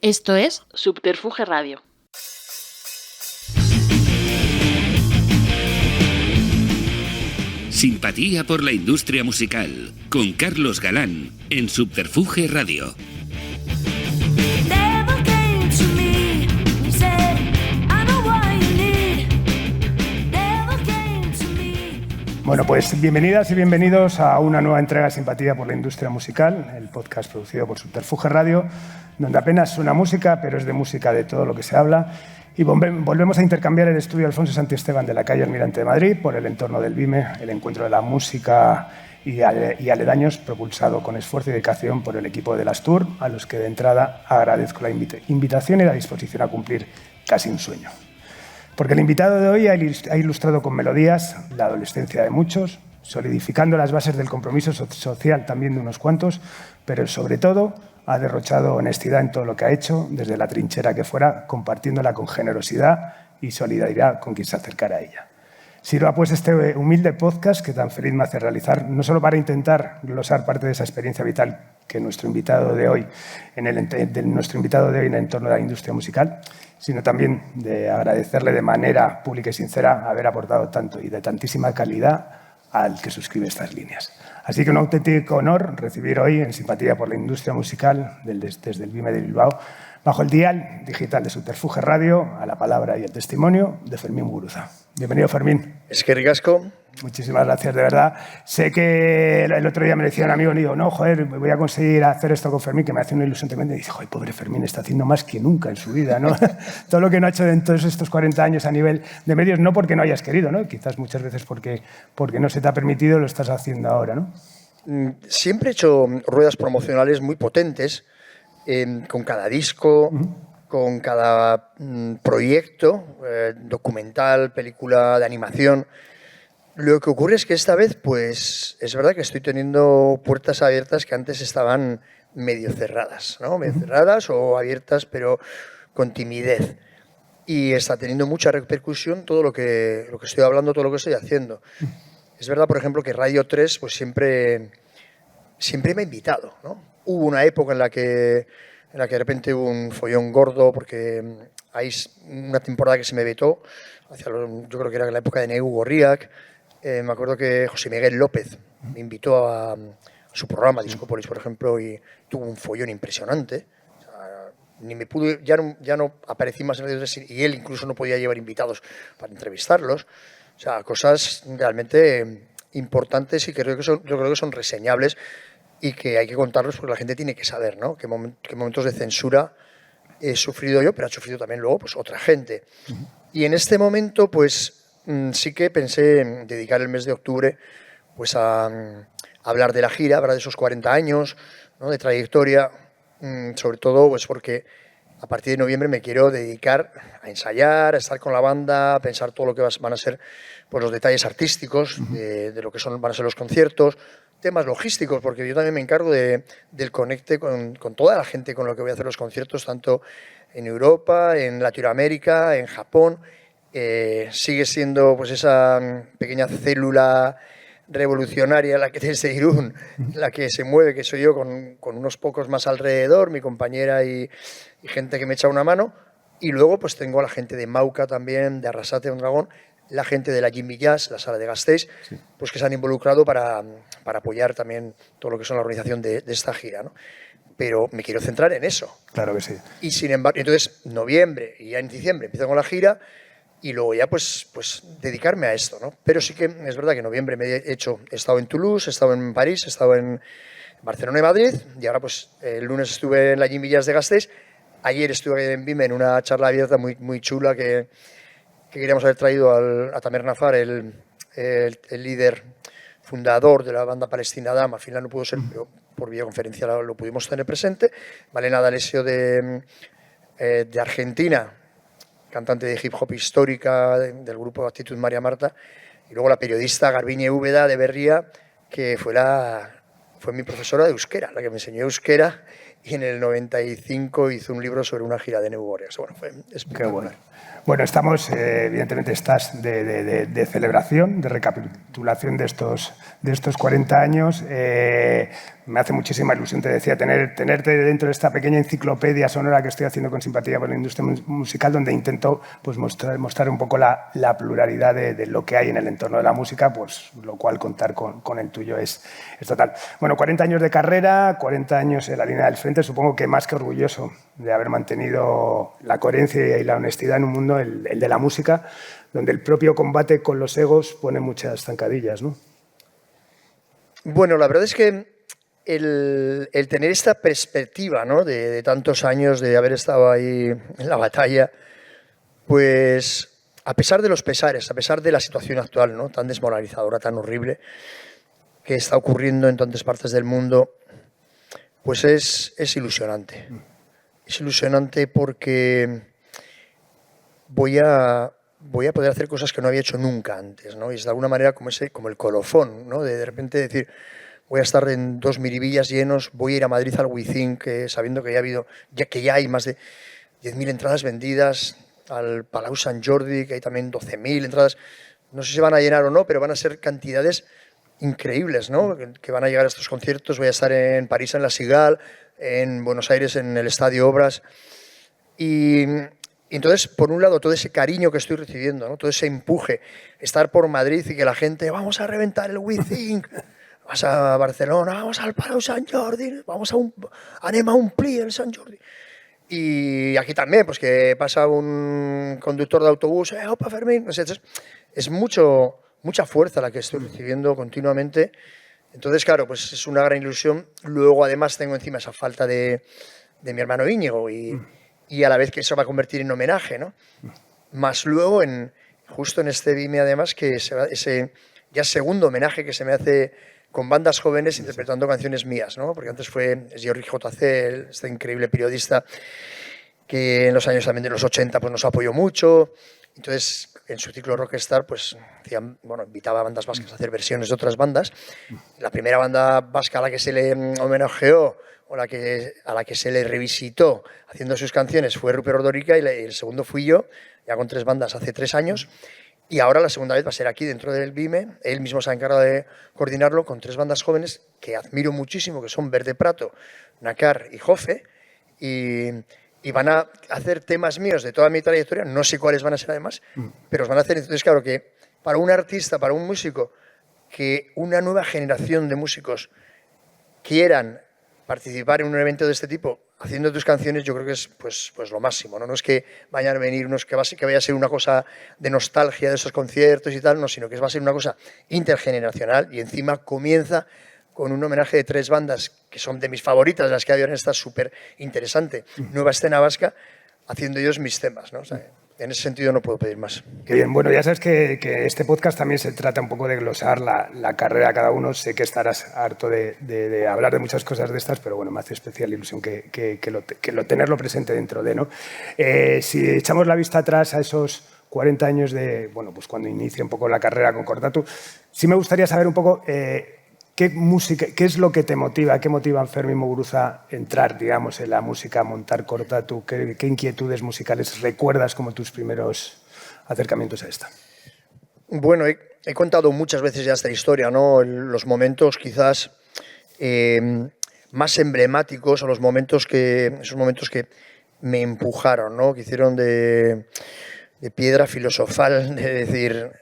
Esto es Subterfuge Radio. Simpatía por la industria musical, con Carlos Galán, en Subterfuge Radio. Bueno, pues bienvenidas y bienvenidos a una nueva entrega de Simpatía por la industria musical, el podcast producido por Subterfuge Radio, donde apenas suena música, pero es de música de todo lo que se habla. Y volvemos a intercambiar el estudio Alfonso Santiesteban de la calle Almirante de Madrid por el entorno del BIME, el encuentro de la música y aledaños, propulsado con esfuerzo y dedicación por el equipo de Astur, a los que de entrada agradezco la invitación y la disposición a cumplir casi un sueño. Porque el invitado de hoy ha ilustrado con melodías la adolescencia de muchos, solidificando las bases del compromiso social también de unos cuantos, pero sobre todo ha derrochado honestidad en todo lo que ha hecho, desde la trinchera que fuera, compartiéndola con generosidad y solidaridad con quien se acercara a ella. Sirva pues este humilde podcast que tan feliz me hace realizar, no solo para intentar glosar parte de esa experiencia vital que nuestro invitado de hoy en el entorno de la industria musical, sino también de agradecerle de manera pública y sincera haber aportado tanto y de tantísima calidad al que suscribe estas líneas. Así que un auténtico honor recibir hoy en Simpatía por la industria musical desde el BIME de Bilbao, bajo el dial digital de Subterfuge Radio, a la palabra y el testimonio de Fermín Muguruza. Bienvenido, Fermín. Es que ricasco. Muchísimas gracias, de verdad. Sé que el otro día me decía un amigo, y digo, no, joder, voy a conseguir hacer esto con Fermín, que me hace una ilusión tremenda. Y dice, joder, pobre Fermín, está haciendo más que nunca en su vida, ¿no? Todo lo que no ha hecho en todos estos 40 años a nivel de medios, no porque no hayas querido, ¿no? Quizás muchas veces porque no se te ha permitido, lo estás haciendo ahora, ¿no? Siempre he hecho ruedas promocionales muy potentes, con cada disco, con cada proyecto, documental, película de animación. Lo que ocurre es que esta vez, pues, es verdad que estoy teniendo puertas abiertas que antes estaban medio cerradas, ¿no? Medio cerradas o abiertas, pero con timidez. Y está teniendo mucha repercusión todo lo que estoy hablando, todo lo que estoy haciendo. Es verdad, por ejemplo, que Radio 3 pues siempre me ha invitado, ¿no? Hubo una época en la que de repente hubo un follón gordo porque hay una temporada que se me vetó, yo creo que era la época de Negu Gorriak. Me acuerdo que José Miguel López me invitó a su programa Discópolis, por ejemplo, y tuvo un follón impresionante. O sea, ni me pudo, ya no aparecí más en Radio 3 y él incluso no podía llevar invitados para entrevistarlos. O sea, cosas realmente importantes y que yo creo que son reseñables y que hay que contarlos porque la gente tiene que saber, ¿no? Qué momentos de censura he sufrido yo, pero ha sufrido también luego pues, otra gente. Y en este momento, pues sí que pensé en dedicar el mes de octubre pues, a hablar de la gira, hablar de esos 40 años, ¿no? De trayectoria, sobre todo pues, porque a partir de noviembre me quiero dedicar a ensayar, a estar con la banda, a pensar todo lo que van a ser pues, los detalles artísticos de lo que van a ser los conciertos, temas logísticos, porque yo también me encargo del conecte con toda la gente con la que voy a hacer los conciertos, tanto en Europa, en Latinoamérica, en Japón. Sigue siendo pues, esa pequeña célula revolucionaria la que desde Irún, la que se mueve, que soy yo, con unos pocos más alrededor, mi compañera y gente que me echa una mano. Y luego pues tengo a la gente de Mauca también, de Arrasate de Dragón, la gente de la Jimmy Jazz, la sala de Gasteiz, sí, pues que se han involucrado para apoyar también todo lo que son la organización de esta gira, ¿no? Pero me quiero centrar en eso. Claro que sí. Y sin embargo, entonces noviembre y ya en diciembre empiezo con la gira y luego ya pues dedicarme a esto, ¿no? Pero sí que es verdad que en noviembre he estado en Toulouse, he estado en París, he estado en Barcelona y Madrid, y ahora pues el lunes estuve en la Jimmy Jazz de Gasteiz. Ayer estuve en BIME en una charla abierta muy chula que queríamos haber traído a Tamer Nafar, el líder fundador de la banda palestina Dam. Al final no pudo ser, pero por videoconferencia lo pudimos tener presente. Malena D'Alessio de Argentina, cantante de hip hop histórica del grupo Actitud María Marta, y luego la periodista Garbiñe Úbeda de Berría, que fue mi profesora de euskera, la que me enseñó euskera, y en el 95 hizo un libro sobre una gira de Negu Gorriak. Bueno, fue espectacular. Qué bueno. Bueno, estamos, evidentemente, estás de celebración, de recapitulación de estos 40 años. me hace muchísima ilusión, te decía, tenerte dentro de esta pequeña enciclopedia sonora que estoy haciendo con Simpatía por la Industria Musical, donde intento pues, mostrar un poco la pluralidad de lo que hay en el entorno de la música, pues, lo cual contar con el tuyo es total. Bueno, 40 años de carrera, 40 años en la línea del frente, supongo que más que orgulloso de haber mantenido la coherencia y la honestidad en un mundo, el de la música, donde el propio combate con los egos pone muchas zancadillas, ¿no? Bueno, la verdad es que el tener esta perspectiva, ¿no? de tantos años de haber estado ahí en la batalla, pues a pesar de los pesares, a pesar de la situación actual, ¿no? Tan desmoralizadora, tan horrible, que está ocurriendo en tantas partes del mundo, pues es ilusionante. Es ilusionante porque voy a poder hacer cosas que no había hecho nunca antes, ¿no? Y es de alguna manera como el colofón, ¿no? De repente decir, voy a estar en 2 miribillas llenos, voy a ir a Madrid al WeThink, sabiendo que ya hay más de 10.000 entradas vendidas, al Palau Sant Jordi, que hay también 12.000 entradas. No sé si van a llenar o no, pero van a ser cantidades increíbles, ¿no? Que van a llegar a estos conciertos. Voy a estar en París en la Cigale, en Buenos Aires en el Estadio Obras. Y entonces, por un lado, todo ese cariño que estoy recibiendo, ¿no? Todo ese empuje, estar por Madrid y que la gente, vamos a reventar el WeThink, vas a Barcelona, vamos al Palau Sant Jordi, anem a omplir el Sant Jordi. Y aquí también, pues que pasa un conductor de autobús, opa Fermín, no sé, es mucha fuerza la que estoy recibiendo continuamente. Entonces, claro, pues es una gran ilusión. Luego, además, tengo encima esa falta de mi hermano Íñigo y a la vez que eso va a convertir en homenaje, ¿no? Más luego, justo en este Vime, además, que ese ya segundo homenaje que se me hace con bandas jóvenes interpretando canciones mías, ¿no? Porque antes fue Jordi JC, este increíble periodista que en los años también de los 80 pues, nos apoyó mucho. Entonces, en su ciclo Rockstar, pues invitaba a bandas vascas a hacer versiones de otras bandas. La primera banda vasca a la que se le homenajeó o a la que se le revisitó haciendo sus canciones fue Rupert Ordorica y el segundo fui yo, ya con 3 bandas hace 3 años. Y ahora la segunda vez va a ser aquí, dentro del Vime. Él mismo se ha encargado de coordinarlo con 3 bandas jóvenes que admiro muchísimo, que son Verde Prato, Nakar y Jofe. Y van a hacer temas míos de toda mi trayectoria, no sé cuáles van a ser además, pero los van a hacer. Entonces, claro, que para un artista, para un músico, que una nueva generación de músicos quieran participar en un evento de este tipo haciendo tus canciones, yo creo que es pues lo máximo, ¿no? No es que vayan a venir unos que vaya a ser una cosa de nostalgia de esos conciertos y tal, no, sino que va a ser una cosa intergeneracional y encima comienza con un homenaje de 3 bandas que son de mis favoritas, las que habían estado súper interesante, nueva escena vasca, haciendo ellos mis temas, ¿no? O sea, en ese sentido no puedo pedir más. Qué bien. Bueno, ya sabes que este podcast también se trata un poco de glosar la carrera de cada uno. Sé que estarás harto de hablar de muchas cosas de estas, pero bueno, me hace especial ilusión que tenerlo presente dentro de, ¿no? Si echamos la vista atrás a esos 40 años de, bueno, pues cuando inicia un poco la carrera con Cortatu, sí me gustaría saber un poco qué música, qué es lo que te motiva, qué motiva a Fermín Muguruza entrar, digamos, en la música, montar Cortatu, qué inquietudes musicales recuerdas como tus primeros acercamientos a esta. Bueno, he contado muchas veces ya esta historia, ¿no? Los momentos quizás más emblemáticos o esos momentos que me empujaron, ¿no? Que hicieron de piedra filosofal, de decir,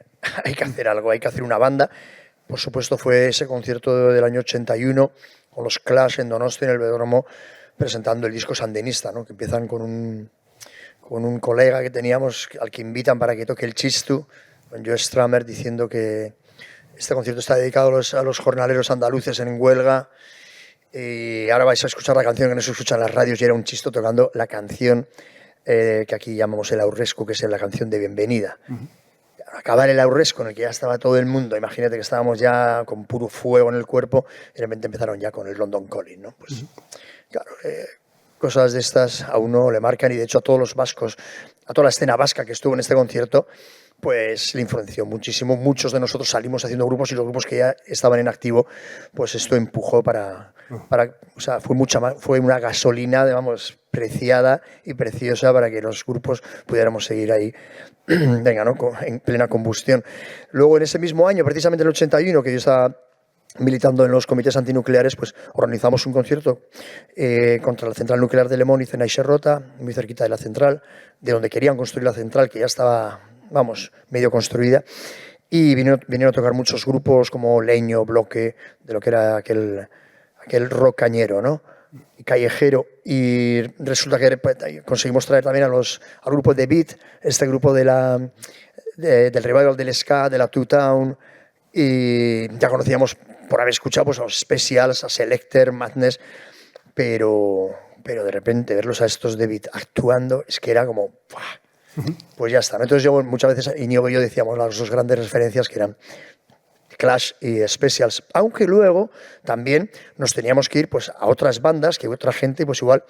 hay que hacer algo, hay que hacer una banda. Por supuesto fue ese concierto del año 81 con los Clash en Donosti, en el Velódromo, presentando el disco Sandinista, ¿no? Que empiezan con un colega que teníamos al que invitan para que toque el chistu, con Joe Stramer, diciendo que este concierto está dedicado a los jornaleros andaluces en huelga. Y ahora vais a escuchar la canción que no se escucha en las radios, y era un chisto tocando la canción que aquí llamamos el aurrescu, que es la canción de bienvenida. Acabar el aurrescu en el que ya estaba todo el mundo, imagínate que estábamos ya con puro fuego en el cuerpo, y de repente empezaron ya con el London Calling, ¿no? Pues claro, cosas de estas a uno le marcan, y de hecho a todos los vascos, a toda la escena vasca que estuvo en este concierto, pues le influenció muchísimo. Muchos de nosotros salimos haciendo grupos, y los grupos que ya estaban en activo, pues esto empujó o sea, fue una gasolina, digamos, preciada y preciosa para que los grupos pudiéramos seguir ahí, venga, ¿no? En plena combustión. Luego, en ese mismo año, precisamente en el 81, que yo estaba militando en los comités antinucleares, pues organizamos un concierto contra la central nuclear de Lemóniz en Aixerrota, muy cerquita de la central, de donde querían construir la central, que ya estaba, vamos, medio construida. Y vinieron a tocar muchos grupos como Leño, Bloque, de lo que era aquel rock cañero, ¿no? Y callejero. Y resulta que conseguimos traer también al grupo The Beat, este grupo del revival del ska, de la Two Town. Y ya conocíamos por haber escuchado pues, a los Specials, a Selecter, Madness, pero de repente verlos a estos The Beat actuando es que era como... ¡buah! Pues ya está, ¿no? Entonces yo muchas veces, Íñigo y yo decíamos las dos grandes referencias que eran Clash y Specials, aunque luego también nos teníamos que ir pues, a otras bandas, que otra gente, pues igual,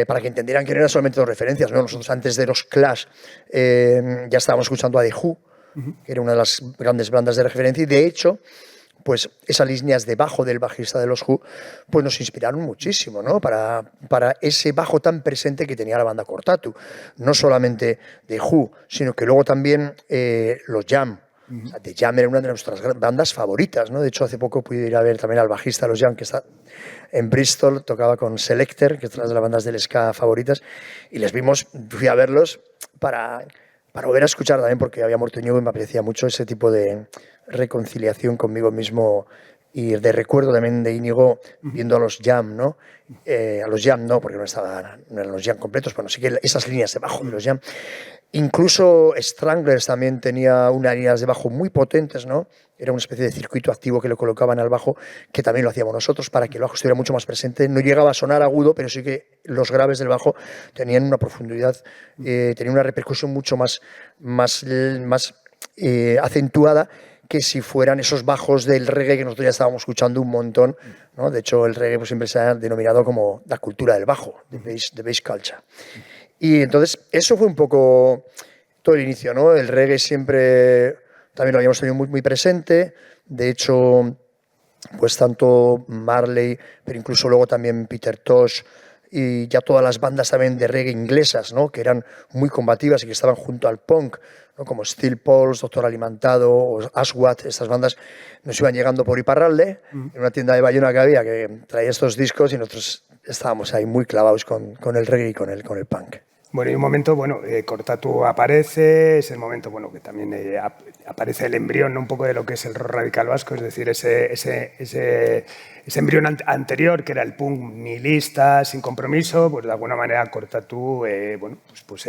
para que entendieran que no eran solamente dos referencias, ¿no? Nosotros antes de los Clash ya estábamos escuchando a The Who, que era una de las grandes bandas de referencia, y de hecho, pues esas líneas de bajo del bajista de los Who pues nos inspiraron muchísimo, ¿no? Para ese bajo tan presente que tenía la banda Cortatu. No solamente de Who, sino que luego también los Jam. O sea, The Jam era una de nuestras bandas favoritas, ¿no? De hecho, hace poco pude ir a ver también al bajista de los Jam, que está en Bristol, tocaba con Selecter, que es una de las bandas del ska favoritas, y les vimos, fui a verlos para volver a escuchar también, porque había muerto Íñigo y me apetecía mucho ese tipo de reconciliación conmigo mismo y de recuerdo también de Íñigo viendo a los Jam, ¿no? A los Jam no, porque no eran los Jam completos, pero sí que esas líneas de bajo de los Jam. Incluso Stranglers también tenía unas líneas de bajo muy potentes, ¿no? Era una especie de circuito activo que le colocaban al bajo, que también lo hacíamos nosotros para que el bajo estuviera mucho más presente. No llegaba a sonar agudo, pero sí que los graves del bajo tenían una profundidad, tenían una repercusión mucho más acentuada que si fueran esos bajos del reggae que nosotros ya estábamos escuchando un montón, ¿no? De hecho, el reggae pues, siempre se ha denominado como la cultura del bajo, the bass culture. Y entonces, eso fue un poco todo el inicio, ¿no? El reggae siempre también lo habíamos tenido muy, muy presente. De hecho, pues tanto Marley, pero incluso luego también Peter Tosh y ya todas las bandas también de reggae inglesas, ¿no? Que eran muy combativas y que estaban junto al punk, ¿no? Como Steel Pulse, Doctor Alimentado o Aswad. Estas bandas nos iban llegando por Iparralde, en una tienda de Bayona que había, que traía estos discos y nosotros estábamos ahí muy clavados con el reggae y con el punk. Bueno, y un momento, bueno, Cortatu aparece, es el momento, bueno, que también aparece el embrión, ¿no? Un poco de lo que es el rock radical vasco, es decir, ese embrión anterior, que era el punk nihilista, sin compromiso, pues de alguna manera Cortatu, bueno, pues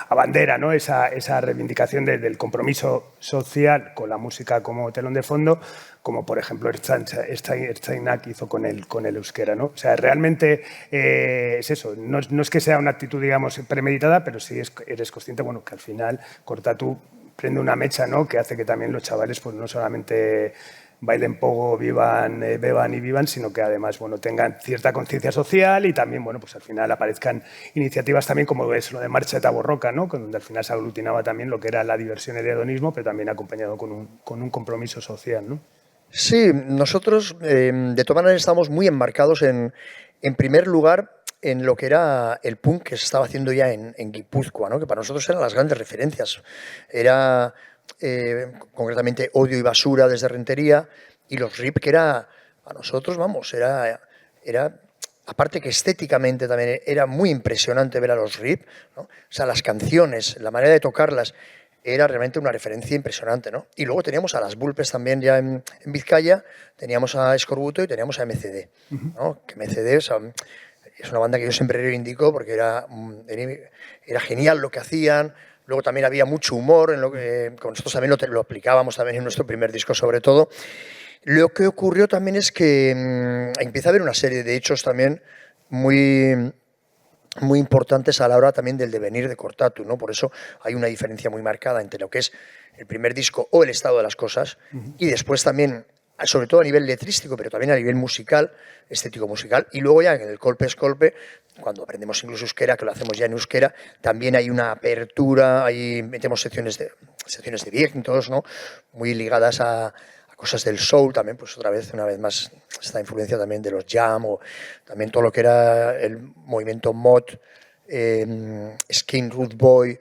abandera, ¿no? Esa reivindicación del compromiso social con la música como telón de fondo, como por ejemplo Ertzainak hizo con el euskera, ¿no? O sea, realmente es eso, no es que sea una actitud, digamos, premeditada, pero sí eres consciente, bueno, que al final Cortatu prende una mecha, ¿no? Que hace que también los chavales, pues no solamente bailen pogo, beban y vivan, sino que además, bueno, tengan cierta conciencia social y también, bueno, pues al final aparezcan iniciativas también como es lo de Marcha de Borroca, ¿no? Donde al final se aglutinaba también lo que era la diversión y el hedonismo, pero también acompañado con un compromiso social, ¿no? Sí, nosotros de todas maneras estamos muy enmarcados en primer lugar en lo que era el punk que se estaba haciendo ya en Guipúzcoa, ¿no? Que para nosotros eran las grandes referencias. Era concretamente Odio y Basura desde Rentería y los RIP, que era a nosotros, vamos, era aparte que estéticamente también era muy impresionante ver a los RIP, ¿no? O sea, las canciones, la manera de tocarlas, era realmente una referencia impresionante, ¿no? Y luego teníamos a las Bulpes también ya en Vizcaya, teníamos a Escorbuto y teníamos a MCD, ¿no? Que MCD, o sea, es una banda que yo siempre reivindico porque era genial lo que hacían. Luego también había mucho humor, en lo que con nosotros también lo aplicábamos también en nuestro primer disco sobre todo. Lo que ocurrió también es que empieza a haber una serie de hechos también muy importantes a la hora también del devenir de Cortatu, ¿no? Por eso hay una diferencia muy marcada entre lo que es el primer disco o el estado de las cosas y después también, sobre todo a nivel letrístico, pero también a nivel musical, estético musical, y luego ya en el Colpe es Colpe, cuando aprendemos incluso euskera, que lo hacemos ya en euskera, también hay una apertura, ahí metemos secciones de vientos, ¿no? Muy ligadas a cosas del soul también, pues una vez más, esta influencia también de los jam o también todo lo que era el movimiento mod, Skin Root Boy,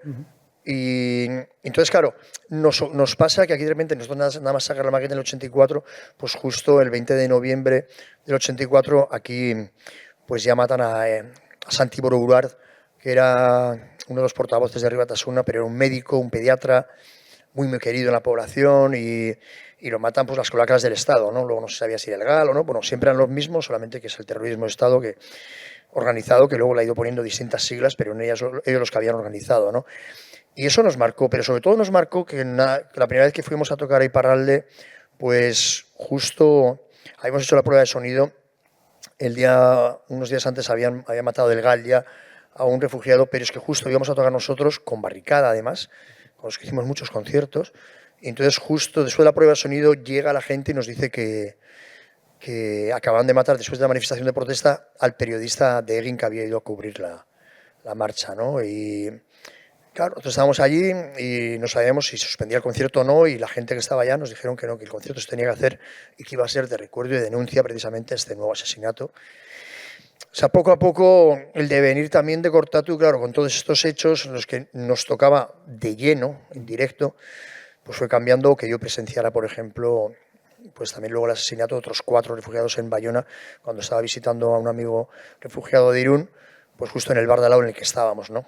Y entonces, claro, nos pasa que aquí de repente nosotros nada más sacar la maqueta en el 84, pues justo el 20 de noviembre del 84 aquí pues ya matan a Santi Borourard, que era uno de los portavoces de Herri Batasuna, pero era un médico, un pediatra, muy querido en la población, y lo matan pues las cloacas del Estado, ¿no? Luego no se sabía si era legal o no, bueno, siempre eran los mismos, solamente que es el terrorismo de Estado organizado, que luego le ha ido poniendo distintas siglas, pero en ellos los que habían organizado, ¿no? Y eso nos marcó, pero sobre todo nos marcó que la primera vez que fuimos a tocar a Iparralde, pues justo habíamos hecho la prueba de sonido, unos días antes había matado del Gallia a un refugiado, pero es que justo íbamos a tocar nosotros con Barricada, además, con los que hicimos muchos conciertos, y entonces justo después de la prueba de sonido llega la gente y nos dice que acaban de matar, después de la manifestación de protesta, al periodista de Egin que había ido a cubrir la marcha, ¿no? Y claro, nosotros estábamos allí y no sabíamos si se suspendía el concierto o no, y la gente que estaba allá nos dijeron que no, que el concierto se tenía que hacer y que iba a ser de recuerdo y de denuncia precisamente a este nuevo asesinato. O sea, poco a poco el devenir también de Cortatu, claro, con todos estos hechos en los que nos tocaba de lleno, en directo, pues fue cambiando, que yo presenciara, por ejemplo, pues también luego el asesinato de otros 4 refugiados en Bayona, cuando estaba visitando a un amigo refugiado de Irún, pues justo en el bar de al lado en el que estábamos, ¿no?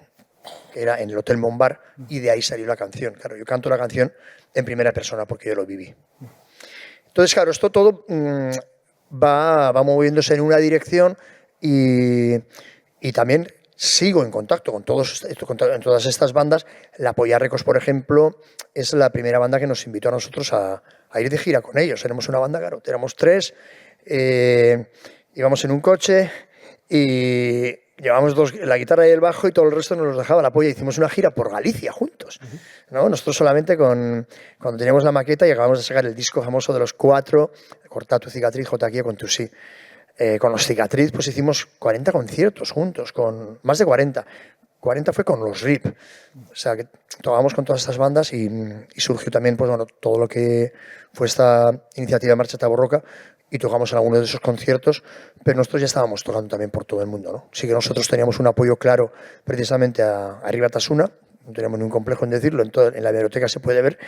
Que era en el Hotel Monbar, y de ahí salió la canción. Claro, yo canto la canción en primera persona porque yo lo viví. Entonces, claro, esto todo va moviéndose en una dirección, y también sigo en contacto con todas estas bandas. La Polla Records, por ejemplo, es la primera banda que nos invitó a nosotros a ir de gira con ellos. Éramos una banda, claro, éramos 3, íbamos en un coche y llevábamos 2, la guitarra y el bajo, y todo el resto nos los dejaba la Polla. Hicimos una gira por Galicia juntos, ¿no? Nosotros solamente cuando teníamos la maqueta y acabamos de sacar el disco famoso de los 4, Cortatu, Cicatriz, Jotaquía, con Tusí. Con los Cicatriz pues hicimos 40 conciertos juntos, con más de 40. 40 fue con los RIP. O sea, que tocábamos con todas estas bandas, y surgió también pues, bueno, todo lo que fue esta iniciativa de Marcha Taborroca, y tocamos en algunos de esos conciertos, pero nosotros ya estábamos tocando también por todo el mundo, ¿no? Sí que nosotros teníamos un apoyo claro precisamente a Herri Batasuna, no tenemos ningún complejo en decirlo, en la biblioteca se puede ver,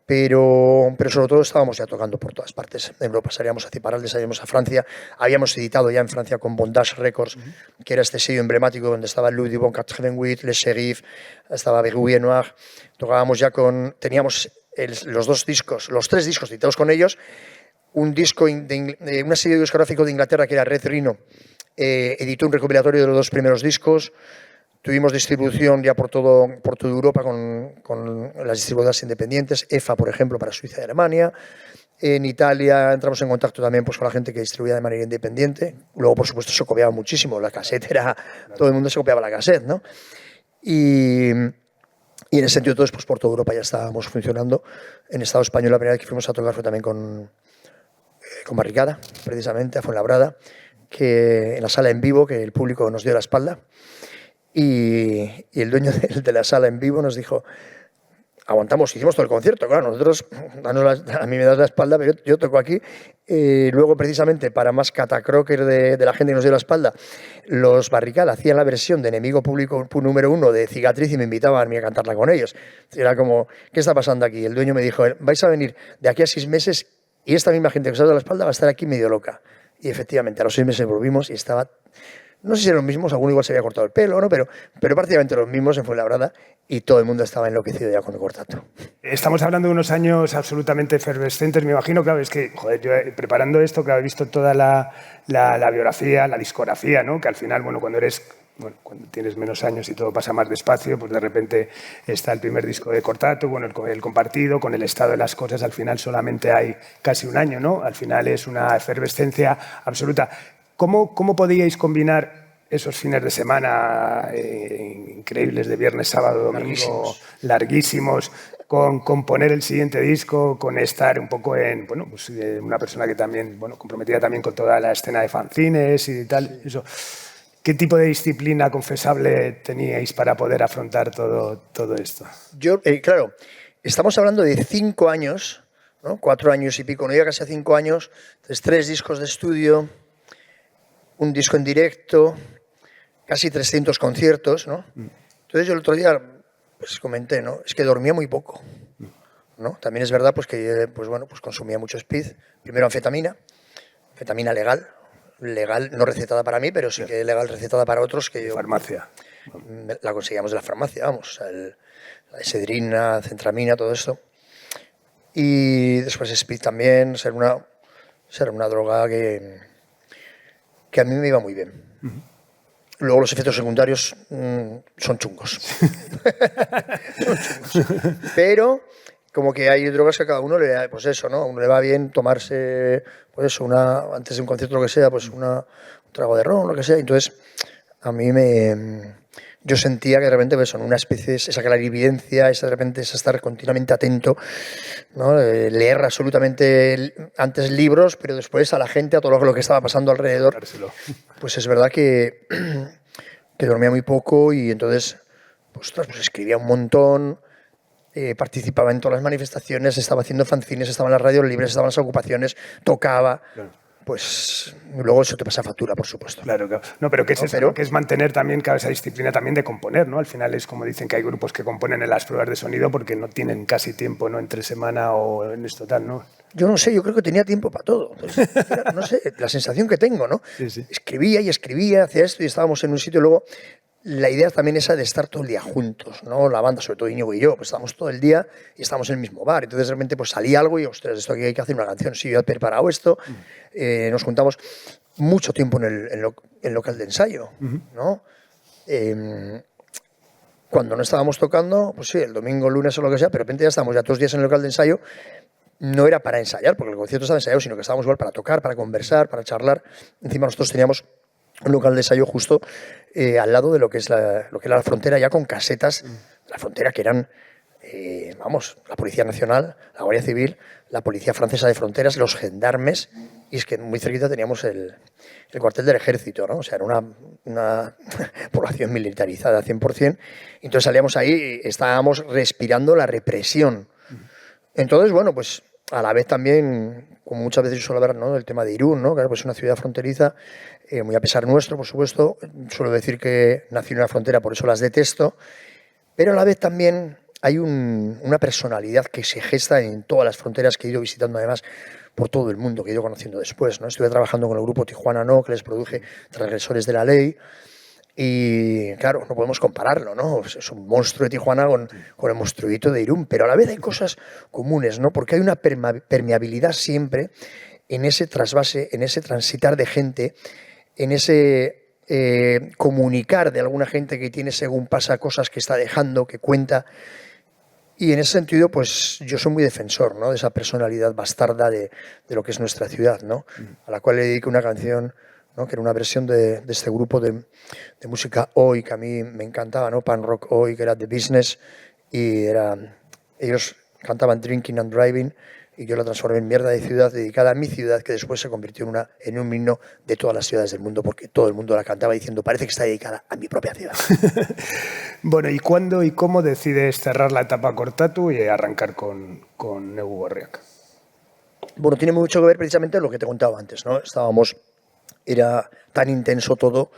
pero sobre todo estábamos ya tocando por todas partes. En Europa salíamos a Iparralde, salíamos a Francia, habíamos editado ya en Francia con Bondage Records, que era este sello emblemático donde estaba Louis Dubon, 88, Les Sheriff, estaba Verrouille Noir. Tocábamos ya teníamos los 3 discos editados con ellos, un disco de una serie discográfico de Inglaterra que era Red Rhino, editó un recopilatorio de los 2 primeros discos. Tuvimos distribución ya por toda Europa con las distribuidoras independientes, EFA, por ejemplo, para Suiza y Alemania. En Italia entramos en contacto también pues, con la gente que distribuía de manera independiente. Luego, por supuesto, se copiaba muchísimo. La cassette todo el mundo se copiaba la cassette, ¿no? Y en ese sentido, entonces, pues por toda Europa ya estábamos funcionando. En Estado español, la primera vez que fuimos a tocar fue también con Barricada, precisamente, a Fuenlabrada, que en la sala en vivo, que el público nos dio la espalda. Y el dueño de la sala en vivo nos dijo: aguantamos, hicimos todo el concierto, claro, nosotros, a mí me das la espalda, pero yo toco aquí. Luego, precisamente, para más catacroker de la gente que nos dio la espalda, los Barricada hacían la versión de Enemigo Público número 1 de Cicatriz, y me invitaban a mí a cantarla con ellos. Era como, ¿qué está pasando aquí? El dueño me dijo: vais a venir de aquí a 6 meses y esta misma gente que os ha dado la espalda va a estar aquí medio loca. Y efectivamente, a los 6 meses volvimos y estaba... No sé si eran los mismos, alguno igual se había cortado el pelo, ¿no? pero prácticamente los mismos en Fuenlabrada, y todo el mundo estaba enloquecido ya con el Cortatu. Estamos hablando de unos años absolutamente efervescentes, me imagino. Claro, es que, joder, yo preparando esto, claro, he visto toda la biografía, la discografía, ¿no? Que al final, bueno, cuando tienes menos años y todo pasa más despacio, pues de repente está el primer disco de Cortatu, bueno, el compartido, con el estado de las cosas, al final solamente hay casi un año, ¿no? Al final es una efervescencia absoluta. ¿Cómo podíais combinar esos fines de semana increíbles de viernes, sábado, domingo, larguísimos, con componer el siguiente disco, con estar un poco en, bueno, pues una persona que también, bueno, comprometida también con toda la escena de fanzines y tal, eso? ¿Qué tipo de disciplina confesable teníais para poder afrontar todo esto? Claro, estamos hablando de 5 años, ¿no? 4 años y pico, no llega casi a 5 años, entonces 3 discos de estudio, un disco en directo, casi 300 conciertos, ¿no? Entonces yo el otro día pues comenté, ¿no? Es que dormía muy poco, ¿no? También es verdad pues que pues bueno, pues consumía mucho speed, primero anfetamina legal, no recetada para mí, pero sí que legal recetada para otros que yo... Farmacia. La conseguíamos de la farmacia, vamos, la esedrina, centramina, todo esto. Y después speed también, ser una droga que a mí me iba muy bien. Luego los efectos secundarios son chungos. Son chungos. Pero como que hay drogas que a cada uno le da, pues eso, ¿no? A uno le va bien tomarse, pues eso, antes de un concierto lo que sea, pues un trago de ron, lo que sea. Entonces, a mí yo sentía que de repente pues, son una especie, esa clarividencia, esa de repente es estar continuamente atento, ¿no? Leer absolutamente antes libros, pero después a la gente, a todo lo que estaba pasando alrededor. Pues es verdad que dormía muy poco y entonces pues escribía un montón, participaba en todas las manifestaciones, estaba haciendo fanzines, estaba en las radios libres, estaba en las ocupaciones, tocaba. Claro. Pues luego eso te pasa factura, por supuesto. Claro. No, pero ¿qué es eso? Pero, que es mantener también esa disciplina también de componer, ¿no? Al final es como dicen que hay grupos que componen en las pruebas de sonido porque no tienen casi tiempo, ¿no? Entre semana o en esto tal, ¿no? Yo no sé, yo creo que tenía tiempo para todo. Entonces, no sé, la sensación que tengo, ¿no? Sí. Escribía, hacía esto y estábamos en un sitio. Luego, la idea también esa de estar todo el día juntos, ¿no? La banda, sobre todo Íñigo y yo, pues estábamos todo el día y estábamos en el mismo bar. Entonces, de repente, pues salía algo y, ostras, esto aquí hay que hacer una canción. Sí, yo he preparado esto. Nos juntamos mucho tiempo en el local de ensayo, ¿no? Cuando no estábamos tocando, pues sí, el domingo, lunes o lo que sea, pero de repente ya estábamos ya todos los días en el local de ensayo. No era para ensayar, porque el concierto estaba ensayado, sino que estábamos igual para tocar, para conversar, para charlar. Encima nosotros teníamos un local de ensayo justo al lado de lo que era la frontera, ya con casetas de la frontera que eran, la Policía Nacional, la Guardia Civil, la Policía Francesa de Fronteras, los gendarmes, y es que muy cerquita teníamos el cuartel del ejército, ¿no? O sea, era una población militarizada 100%, y entonces salíamos ahí y estábamos respirando la represión. Entonces, bueno, pues a la vez también, como muchas veces yo suelo hablar, ¿no? Del tema de Irún, ¿no? Claro, pues es una ciudad fronteriza, muy a pesar nuestro, por supuesto. Suelo decir que nací en una frontera, por eso las detesto. Pero a la vez también hay una personalidad que se gesta en todas las fronteras que he ido visitando, además, por todo el mundo, que he ido conociendo después, ¿no? Estuve trabajando con el grupo Tijuana No, que les produje Transgresores de la Ley. Y claro, no podemos compararlo, ¿no? Es un monstruo de Tijuana con el monstruito de Irún, pero a la vez hay cosas comunes, ¿no? Porque hay una permeabilidad siempre en ese trasvase, en ese transitar de gente, en ese comunicar de alguna gente que tiene según pasa cosas que está dejando, que cuenta. Y en ese sentido, pues yo soy muy defensor, ¿no? De esa personalidad bastarda de lo que es nuestra ciudad, ¿no? A la cual le dedico una canción, ¿no? Que era una versión de este grupo de música Oi, que a mí me encantaba, ¿no? Pan Rock Oi, que era The Business, y ellos cantaban Drinking and Driving, y yo la transformé en Mierda de Ciudad, dedicada a mi ciudad, que después se convirtió en un himno de todas las ciudades del mundo, porque todo el mundo la cantaba diciendo, parece que está dedicada a mi propia ciudad. Bueno, ¿y cuándo y cómo decides cerrar la etapa Cortatu y arrancar con Negu Gorriak? Bueno, tiene mucho que ver precisamente con lo que te contaba antes, ¿no? Era tan intenso todo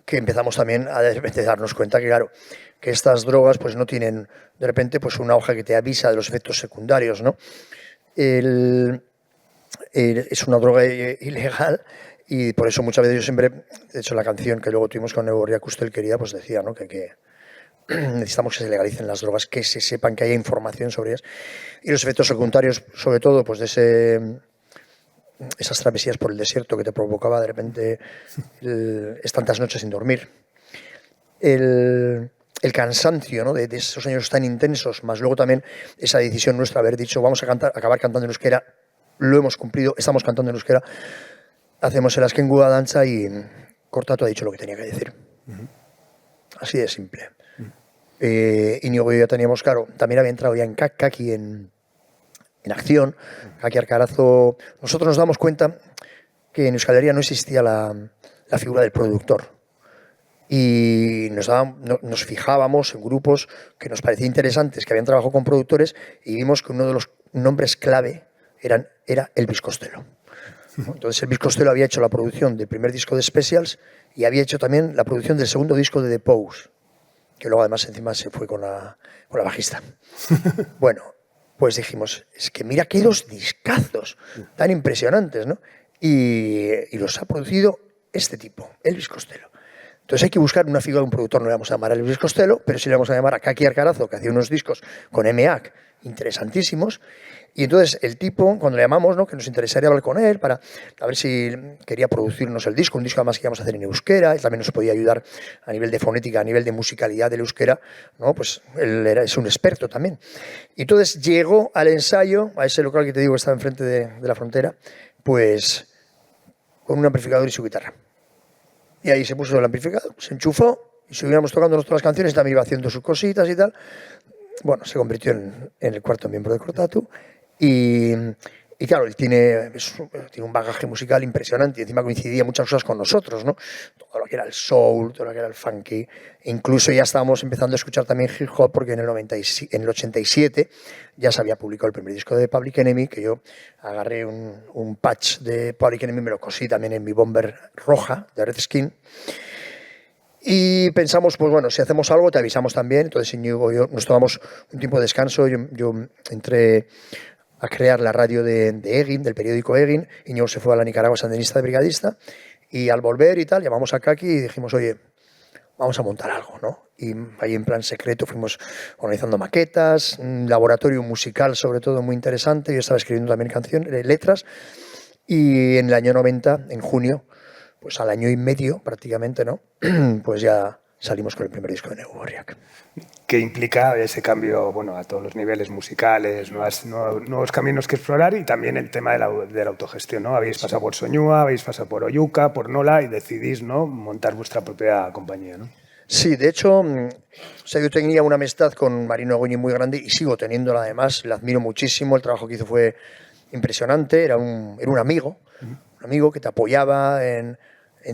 que empezamos también a de repente darnos cuenta que, claro, que estas drogas pues no tienen de repente pues una hoja que te avisa de los efectos secundarios, ¿no? Es una droga ilegal y por eso muchas veces yo siempre, de hecho la canción que luego tuvimos con Negu Gorriak, que usted quería, pues decía, ¿no? que necesitamos que se legalicen las drogas, que se sepan, que haya información sobre ellas y los efectos secundarios, sobre todo pues de esas travesías por el desierto que te provocaba de repente tantas noches sin dormir. El cansancio, ¿no? de esos años tan intensos, más luego también esa decisión nuestra, haber dicho vamos a acabar cantando en euskera, lo hemos cumplido, estamos cantando en euskera, hacemos el Azken Guda Danza y Cortatu ha dicho lo que tenía que decir. Así de simple. Íñigo y yo teníamos, claro, también había entrado ya en Kaki en acción, Kaki Arcarazo. Nosotros nos damos cuenta que en Euskal Herria no existía la figura del productor. Y nos fijábamos en grupos que nos parecían interesantes, que habían trabajado con productores, y vimos que uno de los nombres clave era Elvis Costello. Entonces Elvis Costello había hecho la producción del primer disco de Specials y había hecho también la producción del segundo disco de The Pose. que luego además encima se fue con la bajista. Bueno, pues dijimos, es que mira qué dos discazos tan impresionantes, ¿no? Y los ha producido este tipo, Elvis Costello. Entonces hay que buscar una figura de un productor, no le vamos a llamar a Elvis Costello, pero sí le vamos a llamar a Kaki Arcarazo, que hacía unos discos con EMEAC interesantísimos. Y entonces el tipo, cuando le llamamos, ¿no?, que nos interesaría hablar con él para a ver si quería producirnos el disco, un disco además que íbamos a hacer en euskera, y también nos podía ayudar a nivel de fonética, a nivel de musicalidad del euskera, ¿no? Pues él es un experto también. Y entonces llegó al ensayo, a ese local que te digo que estaba enfrente de la frontera, pues con un amplificador y su guitarra. Y ahí se puso el amplificador, se enchufó y seguíamos tocando nosotros las canciones, también iba haciendo sus cositas y tal. Bueno, se convirtió en el cuarto miembro de Cortatu y claro, él tiene un bagaje musical impresionante y encima coincidía muchas cosas con nosotros, ¿no? Todo lo que era el soul, todo lo que era el funky. Incluso ya estábamos empezando a escuchar también hip hop porque en el 87 ya se había publicado el primer disco de Public Enemy, que yo agarré un patch de Public Enemy, me lo cosí también en mi bomber roja de Red Skin. Y pensamos, pues bueno, si hacemos algo te avisamos también. Entonces Íñigo y yo nos tomamos un tiempo de descanso. Yo entré a crear la radio de Egin, del periódico Egin. Íñigo se fue a la Nicaragua sandinista de brigadista. Y al volver y tal, llamamos a Kaki y dijimos, oye, vamos a montar algo, ¿no? Y ahí en plan secreto fuimos organizando maquetas, un laboratorio musical sobre todo muy interesante. Yo estaba escribiendo también canciones, letras. Y en el año 90, en junio, pues al año y medio prácticamente, ¿no? Pues ya salimos con el primer disco de Negu Gorriak. ¿Qué implica ese cambio, bueno, a todos los niveles musicales, nuevos caminos que explorar y también el tema de la autogestión, ¿no? Habéis pasado por Soñúa, habéis pasado por Oyuka, por Nola y decidís, ¿no?, montar vuestra propia compañía, ¿no? Sí, de hecho, o sea, yo tenía una amistad con Marino Agoñi muy grande y sigo teniéndola además, la admiro muchísimo, el trabajo que hizo fue impresionante, era un amigo, un amigo que te apoyaba en